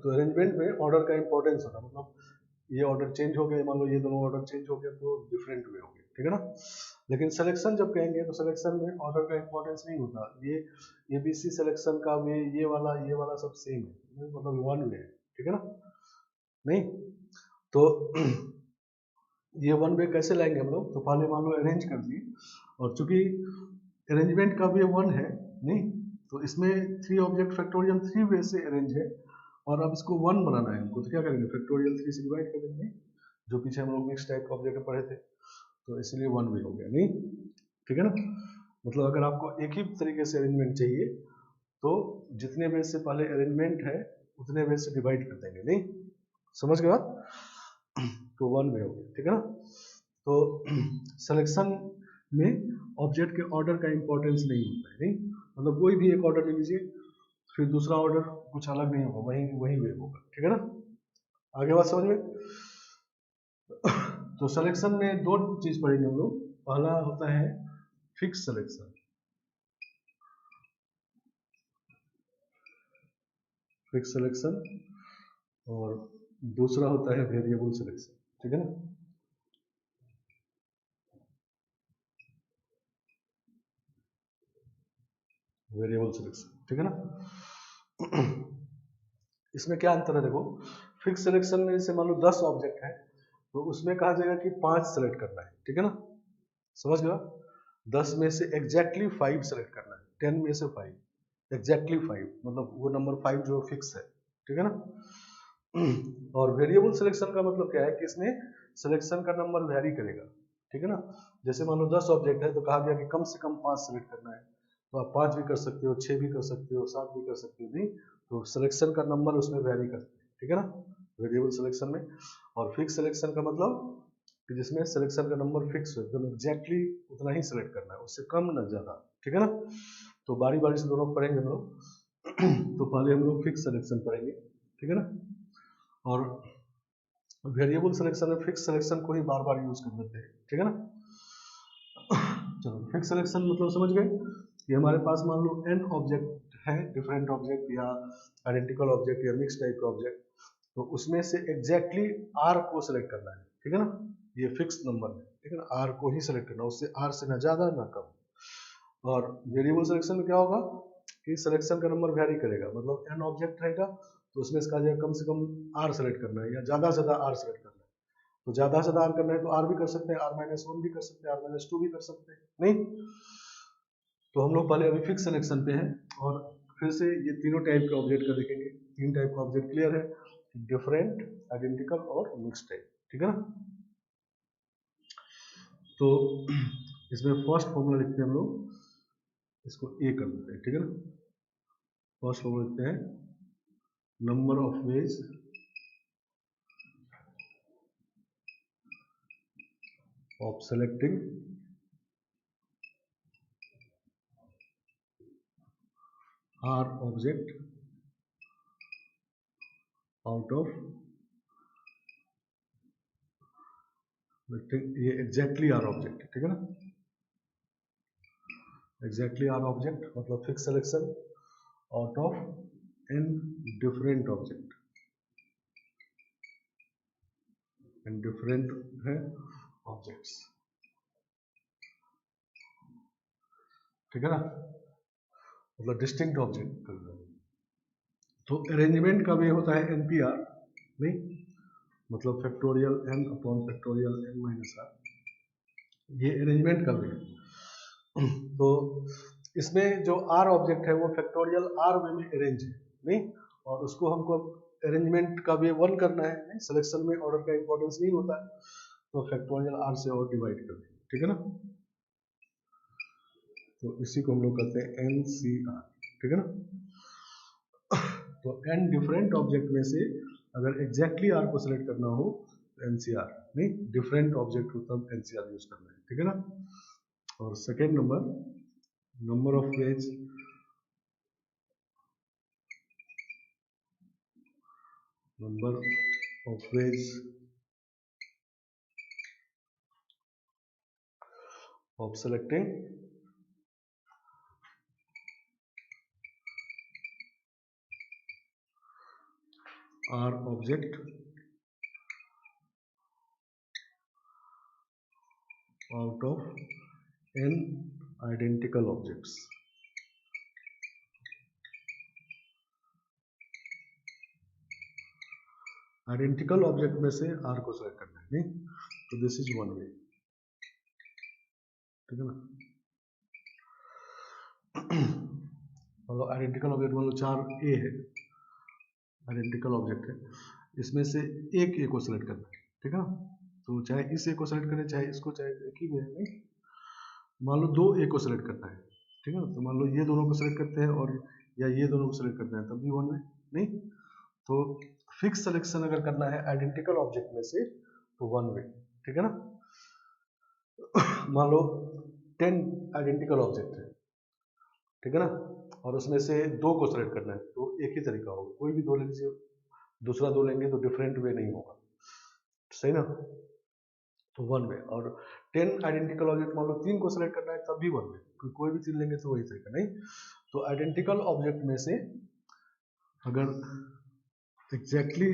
तो अरेंजमेंट में ऑर्डर का इंपॉर्टेंस होता है, मतलब ये ऑर्डर चेंज हो गए, मान लो ये दोनों ऑर्डर चेंज हो गया तो डिफरेंट वे हो गए, ठीक है ना। लेकिन सिलेक्शन जब कहेंगे तो सिलेक्शन में ऑर्डर का इंपॉर्टेंस नहीं होता, ये एबीसी सिलेक्शन का वे ये वाला सब सेम है, मतलब वन वे है, ठीक है ना, नहीं तो ये वन वे कैसे लाएंगे हम लोग, तो पहले मान लो अरेंज कर दिए, और चूंकि अरेंजमेंट का वे वन है, नहीं तो इसमें 3 ऑब्जेक्ट फैक्टोरियल 3 वे से अरेंज है, और अब इसको वन बनाना है हमको, तो क्या करेंगे फैक्टोरियल 3 से डिवाइड कर देंगे, जो पीछे हम लोग मिक्स टाइप का ऑब्जेक्ट पढ़े थे, तो इसलिए वन वे हो गया, नहीं ठीक है ना। मतलब अगर आपको एक ही तरीके से अरेंजमेंट चाहिए तो जितने वे से पहले अरेंजमेंट है उतने वे से डिवाइड कर देंगे, नहीं समझ गए बात, तो वन वे हो गया, ठीक है ना। तो सिलेक्शन में ऑब्जेक्ट के ऑर्डर का इंपॉर्टेंस नहीं होता है, नहीं मतलब कोई भी एक ऑर्डर ले लीजिए, फिर दूसरा ऑर्डर कुछ अलग नहीं होगा, वही वही वे होगा, ठीक है ना, आगे बात समझ में। तो सिलेक्शन में 2 चीज पढ़ेंगे हम लोग, पहला होता है फिक्स सिलेक्शन, फिक्स सिलेक्शन, और दूसरा होता है वेरिएबल सिलेक्शन, ठीक है ना। वेरिएबल सिलेक्शन, ठीक है ना। इसमें क्या अंतर है देखो, फिक्स सिलेक्शन में जैसे मान लो 10 ऑब्जेक्ट है तो उसमें कहा जाएगा कि 5 सेलेक्ट करना है, ठीक है ना, समझ गया। 10 में से एग्जैक्टली 5 सेलेक्ट करना है, 10 में से 5 एग्जैक्टली 5, मतलब वो नंबर 5 जो फिक्स है, ठीक है ना। और वेरिएबल सिलेक्शन का मतलब क्या है कि इसमें सिलेक्शन का नंबर वेरी करेगा, ठीक है ना। जैसे मान लो 10 ऑब्जेक्ट है तो कहा गया कि कम से कम 5 सेलेक्ट करना है, तो आप 5 भी कर सकते हो, 6 भी कर सकते हो, 7 भी कर सकते हो, नहीं तो सिलेक्शन का नंबर उसमें वेरी करते हैं, ठीक है ना, वेरिएबल सिलेक्शन में। और फिक्स सिलेक्शन का मतलब कि जिसमें सिलेक्शन का नंबर फिक्स हो, एकदम एग्जैक्टली उतना ही सिलेक्ट करना है, उससे कम ना ज्यादा, ठीक है ना। तो बारी बारी से दोनों पढ़ेंगे हम लोग। तो पहले हम लोग फिक्स सिलेक्शन पढ़ेंगे, ठीक है ना, और वेरिएबल सिलेक्शन में फिक्स सिलेक्शन को ही बार बार यूज कर लेते हैं, ठीक है ना। चलो फिक्स सिलेक्शन मतलब समझ गए कि हमारे पास मान लो n ऑब्जेक्ट है, डिफरेंट ऑब्जेक्ट या आइडेंटिकल ऑब्जेक्ट या मिक्स टाइप का ऑब्जेक्ट, तो उसमें से एग्जैक्टली r को सिलेक्ट करना है, ठीक है ना, ये फिक्स नंबर है, ठीक है ना, r को ही सिलेक्ट करना, उससे r से ना ज्यादा ना कम। और वेरिएबल सिलेक्शन में क्या होगा कि सिलेक्शन का नंबर वेरी करेगा, मतलब n ऑब्जेक्ट रहेगा तो उसमें इसका जो कम से कम r सेलेक्ट करना है या ज्यादा से ज्यादा r सेलेक्ट करना है, तो ज्यादा से ज्यादा r करना है तो r भी कर सकते हैं, r-1 भी कर सकते हैं, r-2 भी कर सकते हैं, नहीं तो हम लोग पहले अभी फिक्स सिलेक्शन पे हैं, और फिर से ये तीनों टाइप के ऑब्जेक्ट का देखेंगे, 3 टाइप का ऑब्जेक्ट क्लियर है, डिफरेंट, आइडेंटिकल और मिक्स टाइप, ठीक है ना। तो इसमें फर्स्ट फॉर्मूला लिखते हैं हम लोग, इसको ए कर देते हैं, ठीक है ना। फर्स्ट फॉर्मूला लिखते हैं number of ways of selecting r object out of, ये एग्जैक्टली आर ऑब्जेक्ट, ठीक है ना। एग्जैक्टली आर ऑब्जेक्ट मतलब fix selection out of n different object, and different है ऑब्जेक्ट्स, ठीक है ना, मतलब डिस्टिंक्ट ऑब्जेक्ट। तो अरेंजमेंट का वे होता है NPR, नहीं मतलब factorial n upon factorial n minus r, ये अरेंजमेंट का वे है। तो इसमें जो r ऑब्जेक्ट है वो फैक्टोरियल r वे में अरेंज है, नहीं, और उसको हमको अरेंजमेंट का वे 1 करना है, नहीं सिलेक्शन में ऑर्डर का इंपॉर्टेंस नहीं होता है, तो फैक्टोरियल r से और डिवाइड कर दें, ठीक है ना। तो इसी को हम लोग कहते हैं NCR, ठीक है ना। तो n डिफरेंट ऑब्जेक्ट में से अगर एग्जैक्टली r को सिलेक्ट करना हो तो NCR, नहीं डिफरेंट ऑब्जेक्ट हो तब NCR यूज करना है, ठीक है ना। और second number of veg of selecting R object out of n identical objects। Identical object में से R को सेलेक्ट करना है, नहीं, तो दिस इज वन वे, ठीक है ना। मतलब आइडेंटिकल ऑब्जेक्ट मान लो 4A है, आइडेंटिकल ऑब्जेक्ट है, इसमें से एक ए को सिलेक्ट करना है, ठीक है ना। तो चाहे इस ए को सिलेक्ट करें चाहे इसको, चाहे एक ही में, नहीं मान लो 2 ए को सिलेक्ट करना है, ठीक है ना। तो मान लो ये दोनों को सिलेक्ट करते हैं और या ये दोनों को सिलेक्ट करते हैं तब भी वन वे, नहीं। तो फिक्स सिलेक्शन अगर करना है आइडेंटिकल ऑब्जेक्ट में से तो वन वे, ठीक है ना। मान लो 10 आइडेंटिकल ऑब्जेक्ट है, ठीक है ना, और उसमें से 2 को सिलेक्ट करना है, तो एक ही तरीका होगा, कोई भी 2 ले लीजिए, दूसरा 2 लेंगे तो डिफरेंट वे नहीं होगा, सही ना। तो वन वे। और 10 आइडेंटिकल ऑब्जेक्ट मान लो 3 को सिलेक्ट करना है तब भी वन वे, कोई भी 3 लेंगे तो वही तरीका, नहीं। तो आइडेंटिकल ऑब्जेक्ट में से अगर एग्जैक्टली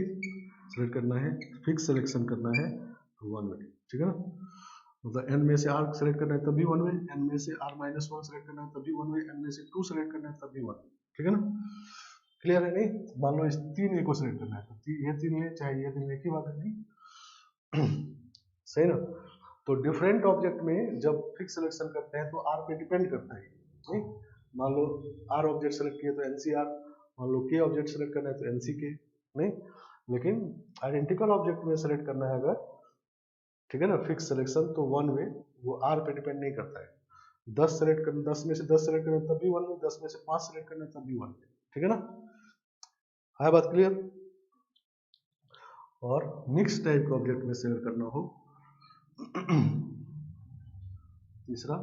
सिलेक्ट करना है, फिक्स सिलेक्शन करना है तो वन वे, ठीक है ना। मतलब n में से r सेलेक्ट करना है तब भी वन वे, n में से r माइनस 1 सेलेक्ट करना है तब भी वन वे, n में से 2 सेलेक्ट करना है तब भी वन वे, ठीक है ना। क्लियर है, नहीं। मान लो इस 3 ए को सिलेक्ट करना है तो ये 3 ले चाहे ये 3 ले, एक ही बात है, नहीं। सही ना। तो डिफरेंट ऑब्जेक्ट में जब फिक्स सिलेक्शन करते हैं तो r पे डिपेंड करता है, नहीं। मान लो r ऑब्जेक्ट सेलेक्ट किया तो NCR, मान लो k ऑब्जेक्ट सेलेक्ट करना है तो NCK, नहीं। लेकिन आइडेंटिकल ऑब्जेक्ट में सेलेक्ट करना है अगर, ठीक है ना, फिक्स सिलेक्शन, तो वन वे, वो आर पे डिपेंड नहीं करता है। 10 सेलेक्ट करना, 10 में से 10 सेलेक्ट करना तब भी वन वे, 10 में से 5 सेलेक्ट करना तब भी वन वे, ठीक है ना। है बात क्लियर। और मिक्स टाइप के ऑब्जेक्ट में सेलेक्ट करना हो, तीसरा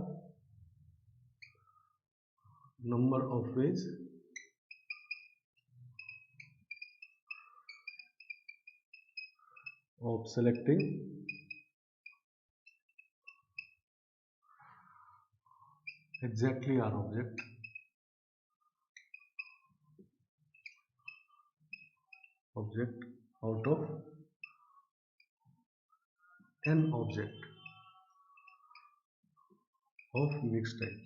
number of ways of selecting exactly r object out of n object of mixed type,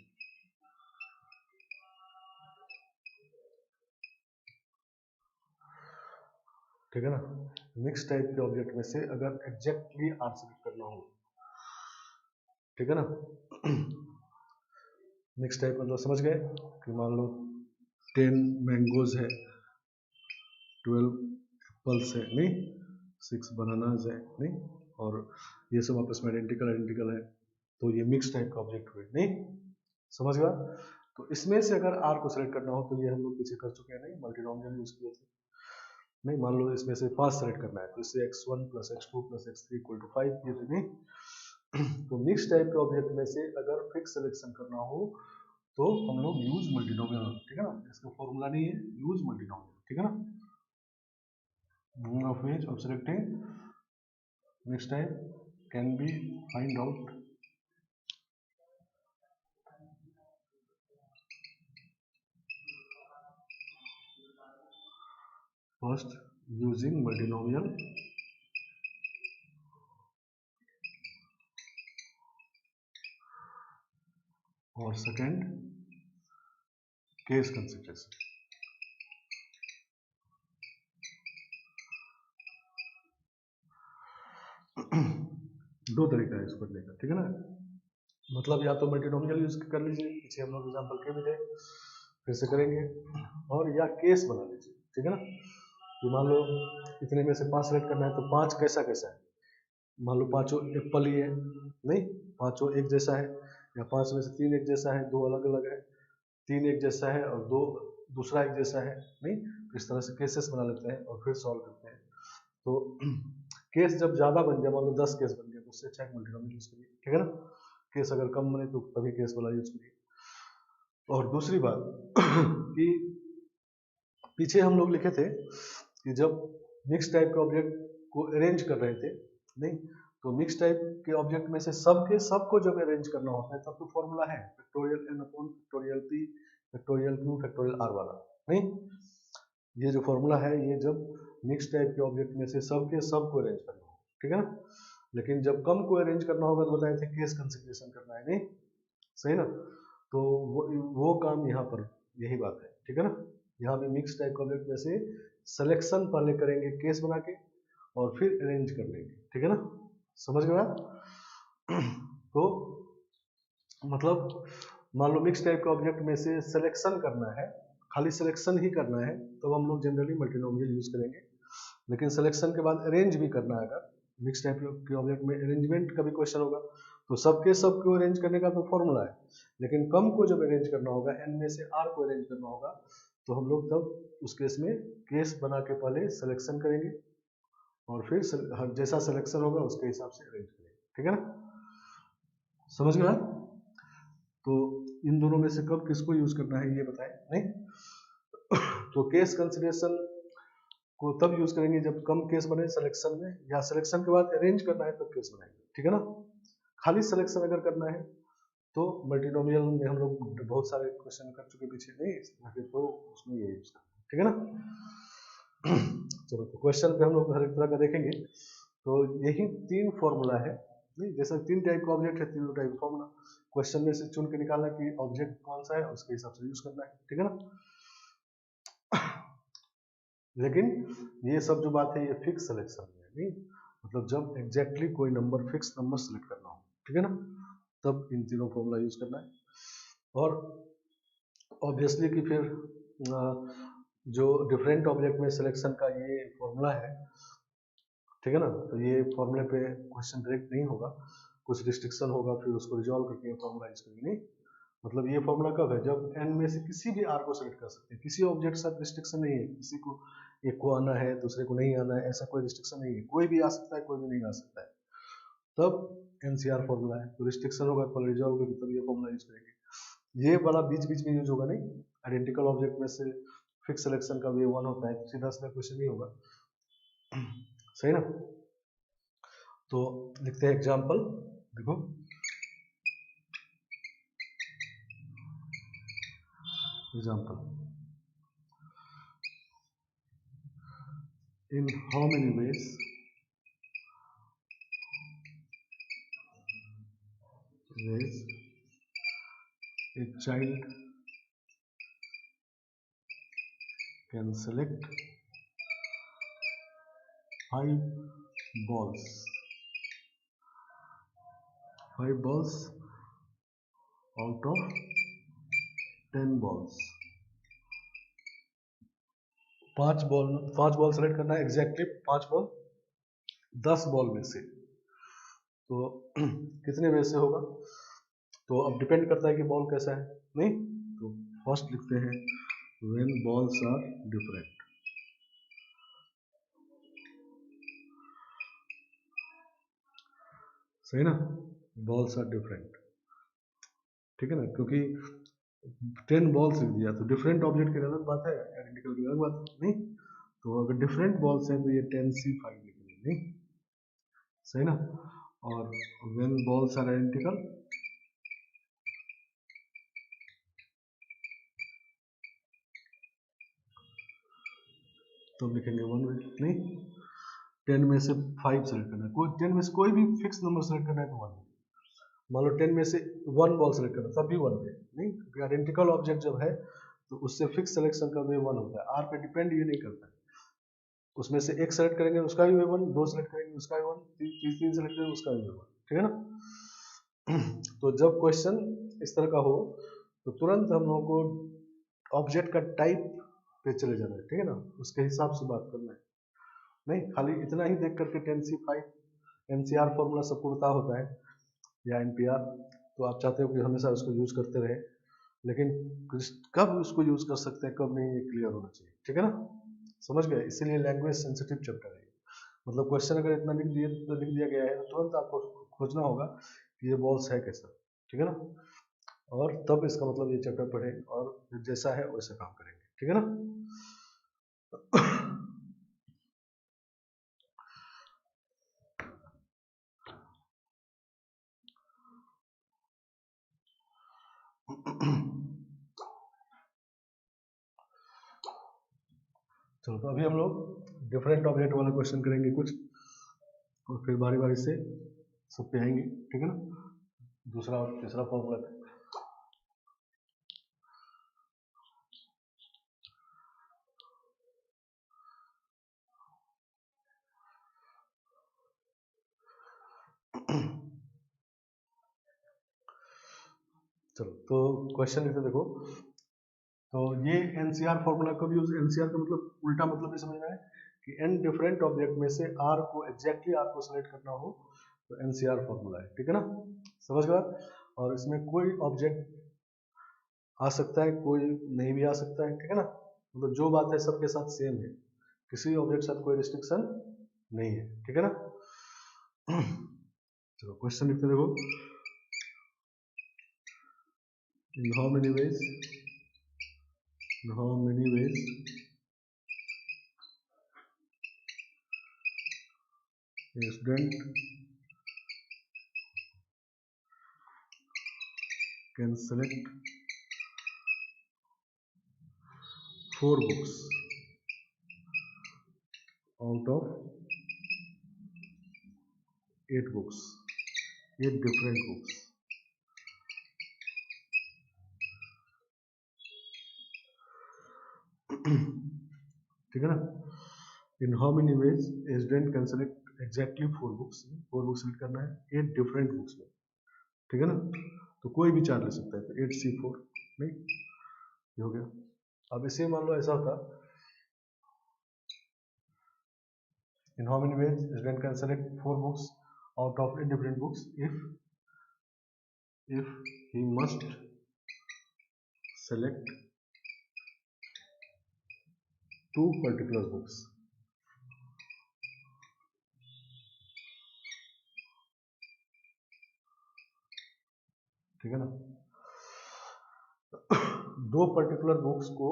ठीक है ना। मिक्स टाइप के ऑब्जेक्ट में से अगर एग्जैक्टली आर सेलेक्ट करना हो, ठीक है ना। मिक्स टाइप मतलब समझ गए कि मान लो 10 मैंगोज है, 12 एप्पल्स है, नहीं, 6 बनानाज है, नहीं, और ये सब आपस में आइडेंटिकल है, तो ये मिक्स टाइप का ऑब्जेक्ट हुए, नहीं, समझ गया। तो इसमें से अगर आर को सेलेक्ट करना हो तो ये हम लोग पीछे कर चुके हैं, नहीं, मल्टीनोमियल यूज किए थे, नहीं। मान लो इसमें से 5 सेलेक्ट करना है तो इससे x1 plus x2 plus x3 equal to 5 किए थे, नहीं। तो मिक्स टाइप के ऑब्जेक्ट में से अगर फिक्स सिलेक्शन करना हो तो हम लोग यूज मल्टीनोमियल, ठीक है ना, इसका फॉर्मूला नहीं है, यूज मल्टीनोमियल, ठीक है ना। Number of ways of selecting mix type can be find out first using multinomial और सेकेंड केस कंसिडरेशन। दो तरीका है इसको करने का, ठीक है ना। मतलब या तो मल्टीनोमियल यूज कर लीजिए, पीछे हम लोग एग्जाम्पल के भी थे, फिर से करेंगे, और या केस बना लीजिए, ठीक है ना। तो मान लो इतने में से 5 सेलेक्ट करना है, तो 5 कैसा कैसा है, मान लो पांचों एप्पल ही है, नहीं पांचों एक जैसा है, या 5 में से 3 एक जैसा है, 2 अलग अलग है, 3 एक जैसा है और 2 दूसरा एक जैसा है, नहीं। तो इस तरह से केसेस बना लेते हैं और फिर सॉल्व करते हैं। तो केस जब ज्यादा बन जाए, मान लो 10 केस बन गया, तो उससे अच्छा एक मल्टीनोमियल यूज करिए, ठीक है ना। केस अगर कम बने तो तभी केस वाला यूज करिए। और दूसरी बात कि पीछे हम लोग लिखे थे कि जब मिक्स टाइप के ऑब्जेक्ट को अरेंज कर रहे थे, नहीं, तो मिक्स टाइप के ऑब्जेक्ट में से सबको जब अरेंज करना होता है, तब तो फॉर्मूला है factorial n upon factorial p factorial q factorial r वाला, नहीं। ये जो फॉर्मूला है, ये जब मिक्स टाइप के ऑब्जेक्ट में से सबको अरेंज करना हो, ठीक है ना। लेकिन जब कम को अरेंज करना होगा तो बताए थे केस कंसिडरेशन करना है, नहीं सही ना। तो वो काम यहाँ पर यही बात है, ठीक है ना। यहाँ पे मिक्स टाइप के ऑब्जेक्ट में से सिलेक्शन पहले करेंगे केस बना के, और फिर अरेंज कर लेंगे, ठीक है ना। समझ गए आप? तो मतलब मान लो मिक्स टाइप के ऑब्जेक्ट में से सिलेक्शन करना है, खाली सिलेक्शन ही करना है, तो हम लोग जनरली मल्टीनोमियल यूज करेंगे। लेकिन सिलेक्शन के बाद अरेंज भी करना है, अगर मिक्स टाइप के ऑब्जेक्ट में अरेंजमेंट का भी क्वेश्चन होगा, तो सबको अरेंज करने का तो फॉर्मूला है। लेकिन कम को जब अरेंज करना होगा, n में से r को अरेंज करना होगा, तो हम लोग तब उस केस में केस बना के पहले सिलेक्शन करेंगे, और फिर जैसा सिलेक्शन होगा उसके हिसाब से अरेंज करेंगे, ठीक है ना। समझ गए आप? तो इन दोनों में से कब किसको यूज करना है ये बताएं, नहीं। तो केस कंसिडरेशन को तब यूज करेंगे जब कम केस बने सिलेक्शन में, या सिलेक्शन के बाद अरेंज करना है तब केस बनाएंगे, ठीक है ना। खाली सिलेक्शन अगर करना है तो मल्टीनोमियल में हम लोग बहुत सारे क्वेश्चन कर चुके पीछे, नहीं तो उसमें ये यूज करना है, ठीक है ना। चलो, तो क्वेश्चन पे हम लोग हर एक तरह का देखेंगे। तो यही 3 फॉर्मूला है, नहीं, जैसे 3 टाइप का ऑब्जेक्ट है, 3 टाइप का फॉर्मूला क्वेश्चन में से चुन के निकालना कि ऑब्जेक्ट कौन सा है, उसके हिसाब से यूज करना है, ठीक है ना। लेकिन ये सब जो बात है ये फिक्स सिलेक्शन में है, नहीं, मतलब जब एग्जैक्टली कोई नंबर फिक्स नंबर सेलेक्ट करना हो, ठीक है ना, तब इन तीनों फॉर्मूला यूज करना है। और ऑब्वियसली कि फिर जो डिफरेंट ऑब्जेक्ट में सिलेक्शन का ये फॉर्मूला है, ठीक है ना, तो ये फॉर्मूले पे क्वेश्चन डायरेक्ट नहीं होगा, कुछ रिस्ट्रिक्शन होगा, फिर उसको रिजॉल्व करके फॉर्मूला यूज करेंगे, नहीं। मतलब ये फॉर्मूला कब है, जब n में से किसी भी r को सेलेक्ट कर सकते हैं, किसी ऑब्जेक्ट के साथ रिस्ट्रिक्शन नहीं है, किसी को एक को आना है दूसरे को नहीं आना है, ऐसा कोई रिस्ट्रिक्शन नहीं है, कोई भी आ सकता है कोई भी नहीं आ सकता है, तब NCR फॉर्मूला है। तो रिस्ट्रिक्शन होगा तो रिजॉल्व करके तब ये फॉर्मूला यूज करेंगे। ये वाला बीच बीच में यूज होगा, नहीं, आइडेंटिकल ऑब्जेक्ट में से फिक्स सिलेक्शन का भी 1 होता है, तो सीधा सीधा क्वेश्चन नहीं होगा, सही ना। तो लिखते हैं एग्जाम्पल, देखो example, in how many ways a child can select 5 balls 5 balls out of 10 balls। 5 ball select करना है, एग्जैक्टली 5 बॉल 10 बॉल में से, तो कितने वे से होगा। तो अब डिपेंड करता है कि बॉल कैसा है, नहीं। तो फर्स्ट लिखते हैं व्हेन बॉल्स आर डिफरेंट, सही ना, बॉल्स आर डिफरेंट, ठीक है ना, क्योंकि 10 बॉल्स लिख दिया तो डिफरेंट ऑब्जेक्ट की अलग बात है, आइडेंटिकल की अलग बात है, नहीं। तो अगर डिफरेंट बॉल्स हैं तो ये 10C5 लिखेंगे, नहीं, सही ना। और व्हेन बॉल्स आर आइडेंटिकल, तो अब लिखेंगे 1 नहीं, 10 में से 5 सेलेक्ट करना है, कोई 10 में से कोई भी फिक्स नंबर सेलेक्ट करना है तो 1। मान लो 10 में से 1 बॉल सेलेक्ट करना तब भी 1 पे नहीं, क्योंकि आइडेंटिकल ऑब्जेक्ट जब है तो उससे फिक्स सिलेक्शन का वे 1 होता है, आर पे डिपेंड ये नहीं करता है। उसमें से एक सेलेक्ट करेंगे उसका भी वे 1, 2 सेलेक्ट करेंगे उसका भी 1, 3 सेलेक्ट करेंगे उसका भी वे 1, ठीक है ना। तो जब क्वेश्चन इस तरह का हो तो तुरंत हम लोगों को ऑब्जेक्ट का टाइप पे चले जाना है, ठीक है ना, उसके हिसाब से बात करना है। नहीं खाली इतना ही देख करके 10C5 एनसीआर फॉर्मूला सबको पता होता है या एनपीआर, तो आप चाहते हो कि हमेशा उसको यूज करते रहे, लेकिन कब उसको यूज कर सकते हैं कब नहीं ये क्लियर होना चाहिए, ठीक है ना, समझ गए। इसीलिए लैंग्वेज सेंसिटिव चैप्टर है, मतलब क्वेश्चन अगर इतना लिख दिया गया है तो तुरंत आपको खोजना होगा कि ये बॉल्स है कैसा, ठीक है ना, और तब इसका मतलब ये चैप्टर पढ़ें और जैसा है वैसा काम करेंगे, ठीक है ना। चलो तो अभी हम लोग डिफरेंट ऑब्जेक्ट वाला क्वेश्चन करेंगे कुछ, और फिर बारी बारी से सब पे आएंगे, ठीक है ना, दूसरा और तीसरा फॉर्मूला पे। चलो तो क्वेश्चन लिखते देखो, तो ये एनसीआर फॉर्मूला कब यूज, एनसीआर का मतलब उल्टा मतलब ये समझना है कि एन डिफरेंट ऑब्जेक्ट में से आर को एग्जैक्टली आर को सेलेक्ट करना हो तो एनसीआर फॉर्मूला है, ठीक है ना, समझ गए। और इसमें कोई ऑब्जेक्ट आ सकता है कोई नहीं भी आ सकता है, ठीक है ना, मतलब जो बात है सबके साथ सेम है, किसी ऑब्जेक्ट के साथ कोई रिस्ट्रिक्शन नहीं है, ठीक है ना। चलो क्वेश्चन लिखते देखो, in how many ways a student can select 4 books out of 8 books, 8 different books, ठीक है ना। In how many ways a student can select exactly 4 books, 4 books select करना है 8 डिफरेंट बुक्स में, ठीक है ना, तो कोई भी 4 ले सकता है, तो 8C4 नहीं, ये हो गया। अब इसे मान लो ऐसा होता, in how many ways student can select 4 books out of 8 different books if he must select 2 particular books, ठीक है ना। 2 पर्टिकुलर बुक्स को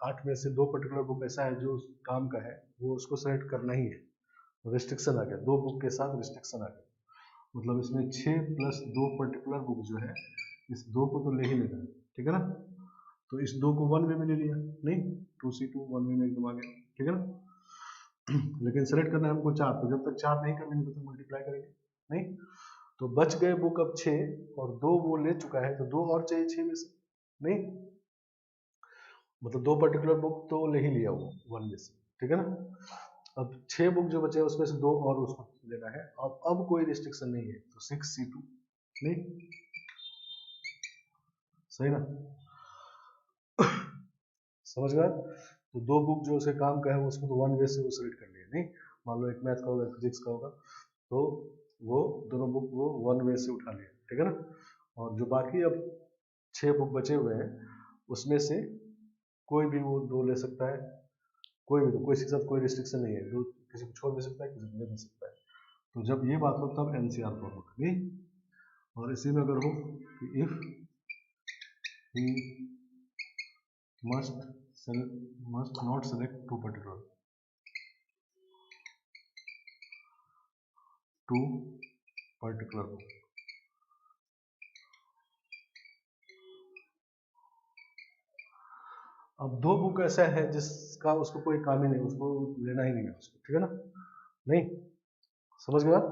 8 में से 2 पर्टिकुलर बुक ऐसा है जो उस काम का है, वो उसको सेलेक्ट करना ही है, रिस्ट्रिक्शन आ गया, 2 बुक के साथ रिस्ट्रिक्शन आ गया, मतलब इसमें 6 प्लस 2 पर्टिकुलर बुक जो है इस 2 को तो ले ही लेना है, ठीक है ना, तो इस 2 को 1 वे में ले लिया, नहीं 2C2 1 वे में एकदम आ गया, ठीक है ना। लेकिन सेलेक्ट करना है हमको 4, तो जब तक 4 नहीं करेंगे तब तक मल्टीप्लाई करेंगे नहीं, तो बच गए बुक अब 6 और 2 वो ले चुका है, तो 2 और चाहिए 6 में से, नहीं मतलब 2 पर्टिकुलर बुक तो ले ही लिया वो 1 में से, ठीक है ना। अब 6 बुक जो बचे उसमें से 2 और उसको लेना है, अब कोई रिस्ट्रिक्शन नहीं है, तो 6C2 नहीं, सही ना, समझ गए। तो 2 बुक जो उसके काम का है उसको तो 1 वे से वो सेलेक्ट कर लिया, नहीं मान लो एक मैथ का होगा फिजिक्स का होगा, तो वो दोनों बुक वो 1 वे से उठा लिया, ठीक है ना, और जो बाकी अब 6 बुक बचे हुए हैं उसमें से कोई भी वो 2 ले सकता है, कोई भी, तो कोई के साथ कोई रिस्ट्रिक्शन नहीं है, जो किसी को छोड़ भी सकता है किसी को ले भी सकता है, तो जब ये बात हो तब एनसीआर फॉर्म होगा, नहीं। और इसी में अगर हो कि if he must must not select two particular book, अब दो बुक ऐसा है जिसका उसको कोई काम ही नहीं, उसको लेना ही नहीं है उसको, ठीक है ना, नहीं, समझ गए आप।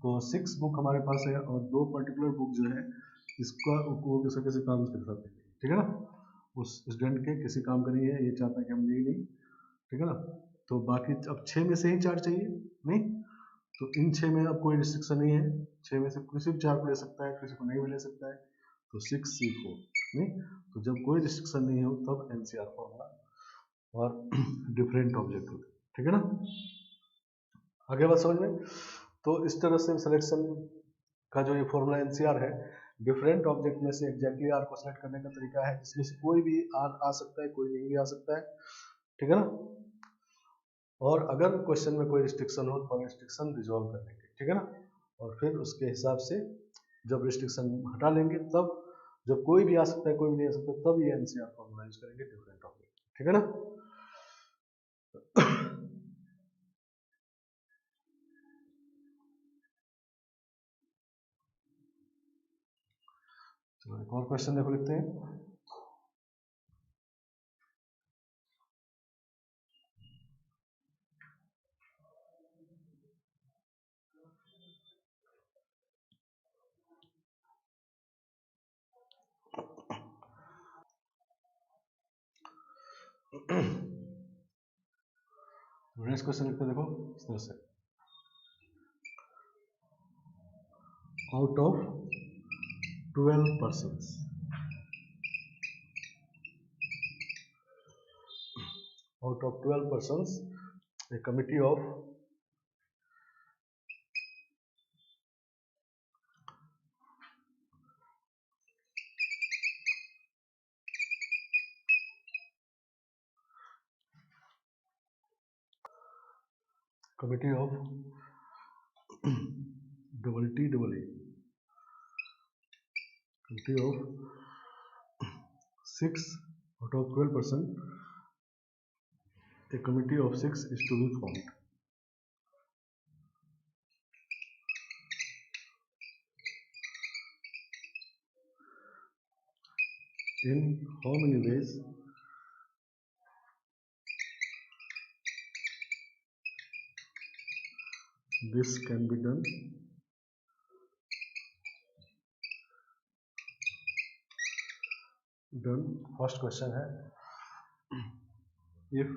तो 6 बुक हमारे पास है और दो पर्टिकुलर बुक जो है इसका वो किसी काम के साथ है, ठीक है ना, उस स्टूडेंट के किसी काम का नहीं है, ये चाहता है कि हम ले नहीं, ठीक है ना। तो बाकी अब 6 में से ही 4 चाहिए, नहीं, तो इन 6 में अब कोई रिस्ट्रिक्शन नहीं है, 6 में से किसी भी 4 को ले सकता है, किसी को नहीं भी ले सकता है, तो 6C4, नहीं, तो जब कोई रिस्ट्रिक्शन नहीं हो तब एनसीआर फॉर्मूला और डिफरेंट ऑब्जेक्ट होते हैं, ठीक है ना, आगे बात समझ में। तो इस तरह से सिलेक्शन का जो ये फॉर्मूला एनसीआर है, डिफरेंट ऑब्जेक्ट में से एग्जैक्टली आर को सिलेक्ट करने का तरीका है, जिसमें से कोई भी आर आ सकता है, कोई नहीं भी आ सकता है, ठीक है ना। और अगर क्वेश्चन में कोई रिस्ट्रिक्शन हो तो रिस्ट्रिक्शन रिजॉल्व कर लेंगे, ठीक है ना, और फिर उसके हिसाब से जब रिस्ट्रिक्शन हटा लेंगे तब जब कोई भी आ सकता है कोई भी नहीं आ सकता तब ये एनसीआर फॉर्मूला यूज करेंगे डिफरेंट ऑब्जेक्ट, ठीक है ना। चलो एक और क्वेश्चन देखो, लिखते हैं। नेक्स्ट क्वेश्चन लिखते हैं, देखो इस तरह से, out of 12 persons, out of 12 persons, a committee of committee of double T double E, committee of 6 out of 12 person, a committee of 6 is to be formed. In how many ways this can be done? First question है, if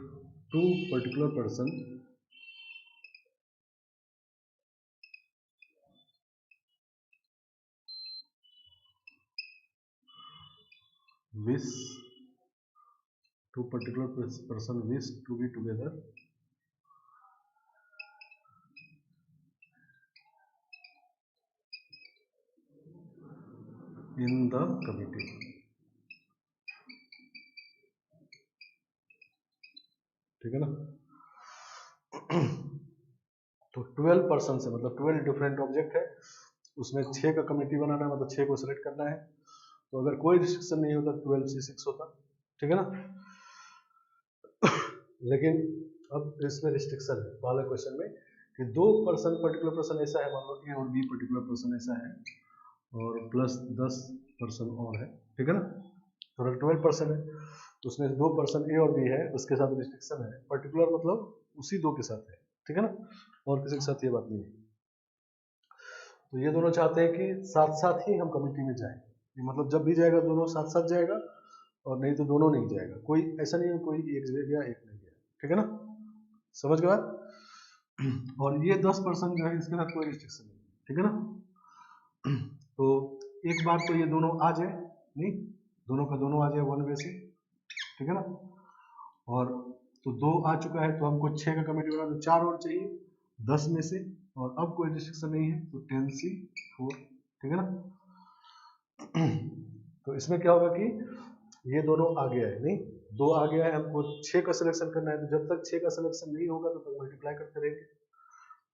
two particular person wish to be together in the committee, ठीक है ना। तो 12 person से मतलब 12 different object है, उसमें 6 का कमेटी बनाना है, मतलब 6 को सिलेक्ट करना है, तो अगर कोई रिस्ट्रिक्शन नहीं होता 12C6 होता, ठीक है ना। लेकिन अब इसमें रिस्ट्रिक्शन है पहले क्वेश्चन में कि दो पर्सन पर्टिकुलर पर्सन ऐसा है, मान लो ए और बी पर्टिकुलर पर्सन ऐसा है और प्लस 10 पर्सन और है, ठीक है ना, टोटल 12 पर्सन है, तो उसमें दो पर्सन ए और बी है, उसके साथ रिस्ट्रिक्शन है, पर्टिकुलर मतलब उसी दो के साथ है, ठीक है ना, और किसी के साथ ये बात नहीं है। तो ये दोनों चाहते हैं कि साथ साथ ही हम कमेटी में जाएं, मतलब जब भी जाएगा दोनों साथ साथ जाएगा और नहीं तो दोनों नहीं जाएगा, कोई ऐसा नहीं है कोई एक गया एक नहीं गया, ठीक है ना, समझ गए बात। और ये 10% जो है इसके साथ कोई रिस्ट्रिक्शन नहीं, ठीक है ना। तो एक बार तो ये दोनों आ जाए, नहीं, दोनों का दोनों आ जाए वन वे से, ठीक है ना, और तो दो आ चुका है तो हमको 6 का कमेटी बना, तो 4 और चाहिए 10 में से, और अब कोई रिस्ट्रिक्शन नहीं है तो 10C4, ठीक है ना। तो इसमें क्या होगा कि ये दोनों आ गया है, नहीं, दो आ गया है, हमको 6 का सिलेक्शन करना है, तो जब तक 6 का सिलेक्शन नहीं होगा तब तक मल्टीप्लाई करते रहेंगे,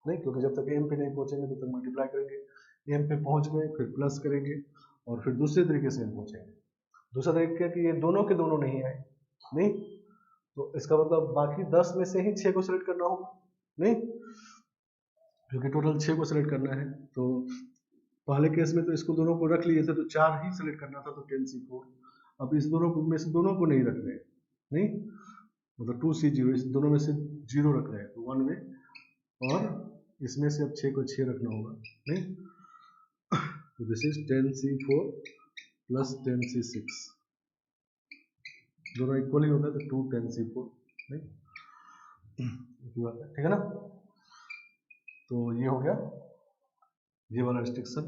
नहीं, क्योंकि जब तक एम पे नहीं पहुंचेंगे तब तक मल्टीप्लाई करेंगे, एम पे पहुंच गए फिर प्लस करेंगे और फिर दूसरे तरीके से एम पहुंचेंगे, दूसरा तरीका कि ये दोनों के दोनों नहीं आए, नहीं, तो इसका मतलब बाकी 10 में से ही 6 को सिलेक्ट करना होगा, नहीं, क्योंकि टोटल 6 को सिलेक्ट करना है, तो पहले केस में तो इसको दोनों को रख लिए थे तो 4 ही सिलेक्ट करना था, तो 10C4, अब इस दोनों को में से दोनों को नहीं रख रहे हैं, नहीं मतलब 2C0, इस दोनों में से 0 रख रहे हैं तो 1 में, और इसमें से अब 6 को 6 रखना होगा, नहीं तो this is 10C4 plus 10C6, दोनों इक्वल ही होता है तो 2 10C4, नहीं ठीक है ना। तो ये हो गया ये वाला रिस्ट्रिक्शन।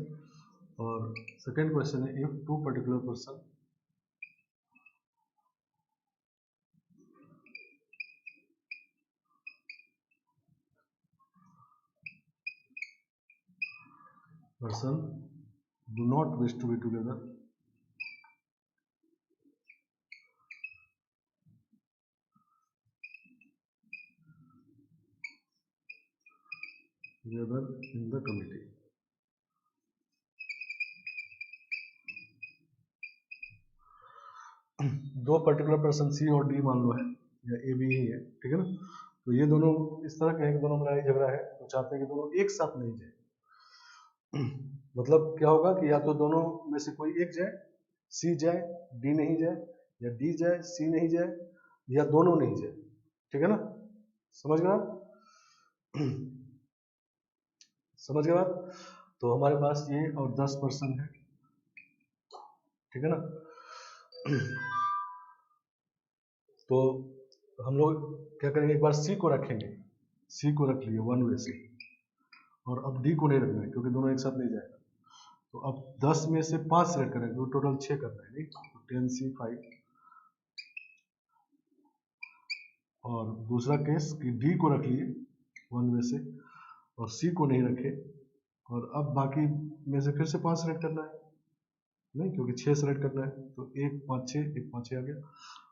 और सेकेंड क्वेश्चन है, if two particular person do not wish to be together in the committee. दो पर्टिकुलर पर्सन सी और डी मान लो है, या ए बी ही है, ठीक है ना। तो ये दोनों इस तरह के हैं कि दोनों में लड़ाई झगड़ा है, तो चाहते हैं कि दोनों एक साथ नहीं जाए। मतलब क्या होगा कि या तो दोनों में से कोई एक जाए, सी जाए डी नहीं जाए, या डी जाए सी नहीं जाए, या दोनों नहीं जाए, ठीक है ना। समझ गए आप? समझ गए बात? तो हमारे पास ये और 10 पर्सन है, ठीक है ना। तो हम लोग क्या करेंगे, एक बार सी को रखेंगे, सी को रख लिए 1 वे से, और अब डी को नहीं रखना है क्योंकि दोनों एक साथ नहीं जाएगा। तो अब 10 में से 5 सेलेक्ट करेंगे तो टोटल 6 करना है, नहीं तो 10C5। और दूसरा केस कि डी को रख लिए 1 में से और सी को नहीं रखे, और अब बाकी में से फिर से 5 सेलेक्ट करना है, नहीं क्योंकि 6 सेलेक्ट करना है, तो 1 5 6 1 5 6 आ गया।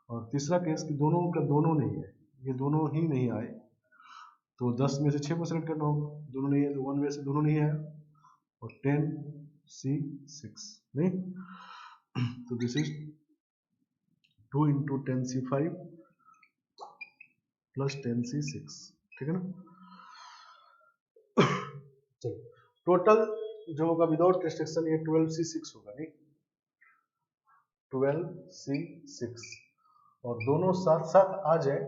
और तीसरा केस कि दोनों का दोनों नहीं है, ये दोनों ही नहीं आए, तो 10 में से 6 को सेलेक्ट करना होगा, दोनों नहीं है तो 1 में से दोनों नहीं आया, और 10C6, नहीं तो this is 2 into 10C5 plus 10C6, ठीक है ना। चलो टोटल जो होगा विदाउट रिस्ट्रिक्शन ये 12C6 होगा, नहीं 12C6, और दोनों साथ साथ आ जाए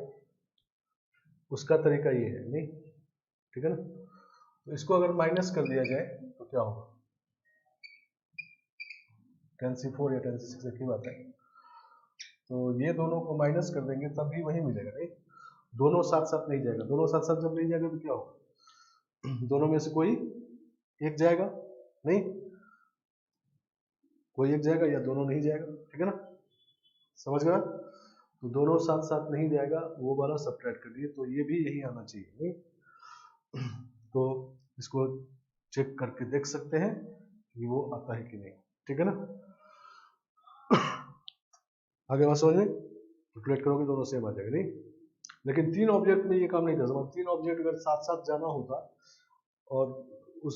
उसका तरीका ये है, नहीं ठीक है ना। तो इसको अगर माइनस कर दिया जाए तो क्या होगा, 10C4 या 10C6 एक ही बात है। तो ये दोनों को माइनस कर देंगे तब भी वही मिलेगा, नहीं दोनों साथ साथ नहीं जाएगा, दोनों साथ साथ जब नहीं जाएगा तो क्या होगा, दोनों में से कोई एक जाएगा, नहीं कोई एक जाएगा या दोनों नहीं जाएगा, ठीक है ना। समझ गया? तो दोनों साथ साथ नहीं जाएगा, वो वाला सब्ट्रैक्ट कर दिए, तो ये भी यही आना चाहिए, नहीं तो इसको चेक करके देख सकते हैं कि वो आता है कि नहीं, ठीक है ना। आगे बात समझ में, कैलकुलेट करोगे दोनों सेम आ जाएगा, नहीं लेकिन 3 ऑब्जेक्ट में ये काम नहीं कर सकता। 3 ऑब्जेक्ट अगर साथ साथ जाना होता और उस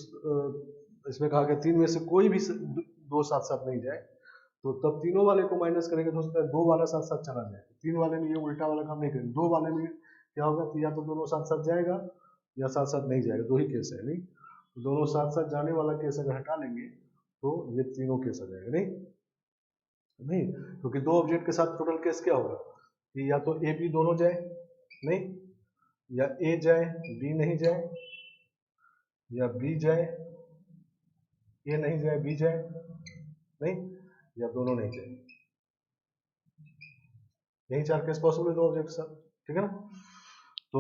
इसमें कहा गया 3 में से कोई भी दो साथ साथ नहीं जाए, तो तब तीनों वाले को माइनस करेंगे तो हो सकता है 2 वाला साथ साथ चला जाए। 3 वाले में ये उल्टा वाला काम नहीं करेंगे, 2 वाले में क्या होगा कि या तो दोनों साथ साथ जाएगा या साथ साथ नहीं जाएगा, 2 ही केस है, नहीं तो दोनों साथ साथ जाने वाला केस अगर हटा लेंगे तो ये तीनों केस आ जाएगा, नहीं क्योंकि 2 ऑब्जेक्ट के साथ टोटल केस क्या होगा कि या तो ए बी दोनों जाए, नहीं या ए जाए बी नहीं जाए, या बी जाए ए नहीं जाए बी जाए, नहीं या दोनों नहीं जाए। यही 4 केस पॉसिबल है 2 ऑब्जेक्ट के साथ, ठीक है ना। तो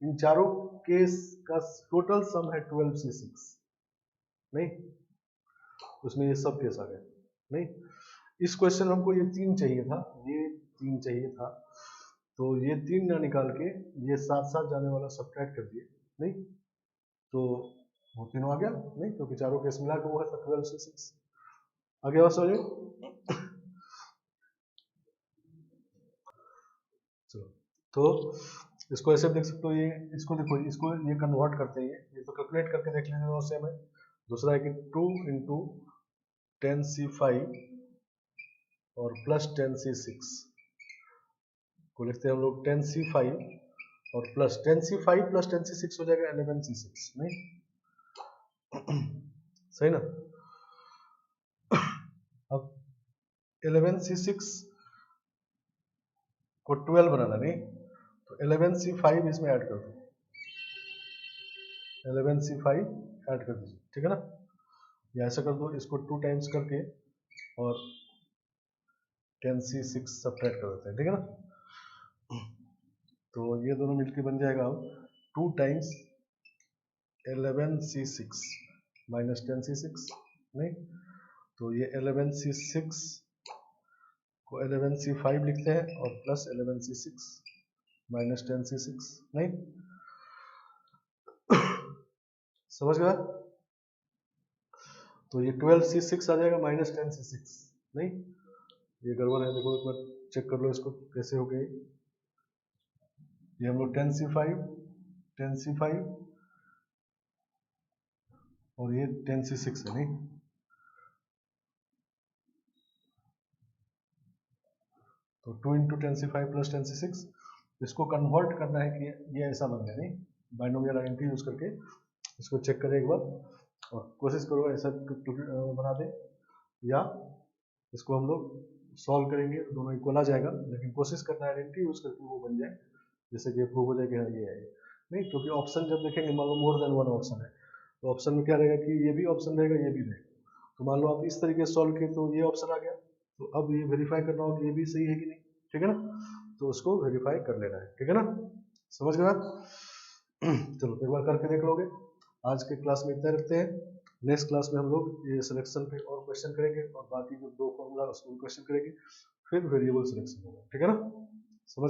इन चारों केस का टोटल सम है 12C6, नहीं उसमें ये सब केस आ गए, नहीं इस क्वेश्चन में हमको ये 3 चाहिए था, ये 3 चाहिए था, तो ये 3 ना निकाल के ये साथ साथ जाने वाला सब्ट्रैक्ट कर दिए, नहीं तो वो तीनों आ गया, नहीं क्योंकि चारों केस मिला के वो है 12C6। आगे बात समझिए। चलो तो इसको ऐसे देख सकते हो, ये इसको देखो, इसको ये कन्वर्ट करते हैं, ये तो कैलकुलेट करके देख लीजिए दोनों सेम है। दूसरा है कि 2 into 10C5 और प्लस 10C6 को लिखते हैं हम लोग 10C5 और प्लस 10C5 प्लस 10C6 हो जाएगा 11C6, नहीं सही ना। अब 11C6 को 12 बनाना नहीं, तो 11C5 इसमें ऐड कर दो, 11C5 ऐड कर दीजिए, ठीक है ना। या ऐसा कर दो, इसको 2 टाइम्स करके और 10C6 सब्ट्रैक्ट कर देते हैं, ठीक है ना। तो ये दोनों मिलके बन जाएगा अब 2 टाइम्स 11C6 माइनस 10C6, नहीं तो ये 11C6 को 11C5 लिखते हैं और प्लस 11C6 माइनस 10C6, नहीं समझ गया। तो ये 12C6 आ जाएगा माइनस 10C6, नहीं ये गड़बड़ है, देखो एक बार चेक कर लो इसको कैसे हो गई। ये हम लोग 10C5 और ये 10C6 है, नहीं तो 2 इंटू 10C5 प्लस 10C6, इसको कन्वर्ट करना है कि ये ऐसा बन गया, नहीं बाइनोमियल आइडेंटिटी यूज करके इसको चेक करें एक बार और कोशिश करो ऐसा बना दे, या इसको हम लोग सॉल्व करेंगे तो दोनों इक्वल आ जाएगा, लेकिन कोशिश करना है आइडेंटिटी यूज करके वो बन जाए, जैसे कि प्रूव हो जाए कि हाँ ये है, नहीं क्योंकि ऑप्शन जब देखेंगे मान लो मोर देन वन ऑप्शन है, तो ऑप्शन में क्या रहेगा कि ये भी ऑप्शन रहेगा ये भी रहेगा, तो मान लो आप इस तरीके से सॉल्व किए तो ये ऑप्शन आ गया, तो अब ये वेरीफाई करना होगा कि ये भी सही है कि नहीं, ठीक है ना, तो उसको वेरीफाई कर लेना है, ठीक है ना, समझ गए बात। चलो एक बार करके देख लोगे। आज के क्लास में इतना रखते हैं, नेक्स्ट क्लास में हम लोग ये सिलेक्शन पे और क्वेश्चन करेंगे और बाकी जो 2 फॉर्मूला उसको क्वेश्चन करेंगे, फिर वेरिएबल सिलेक्शन होगा, ठीक है ना, समझ गए।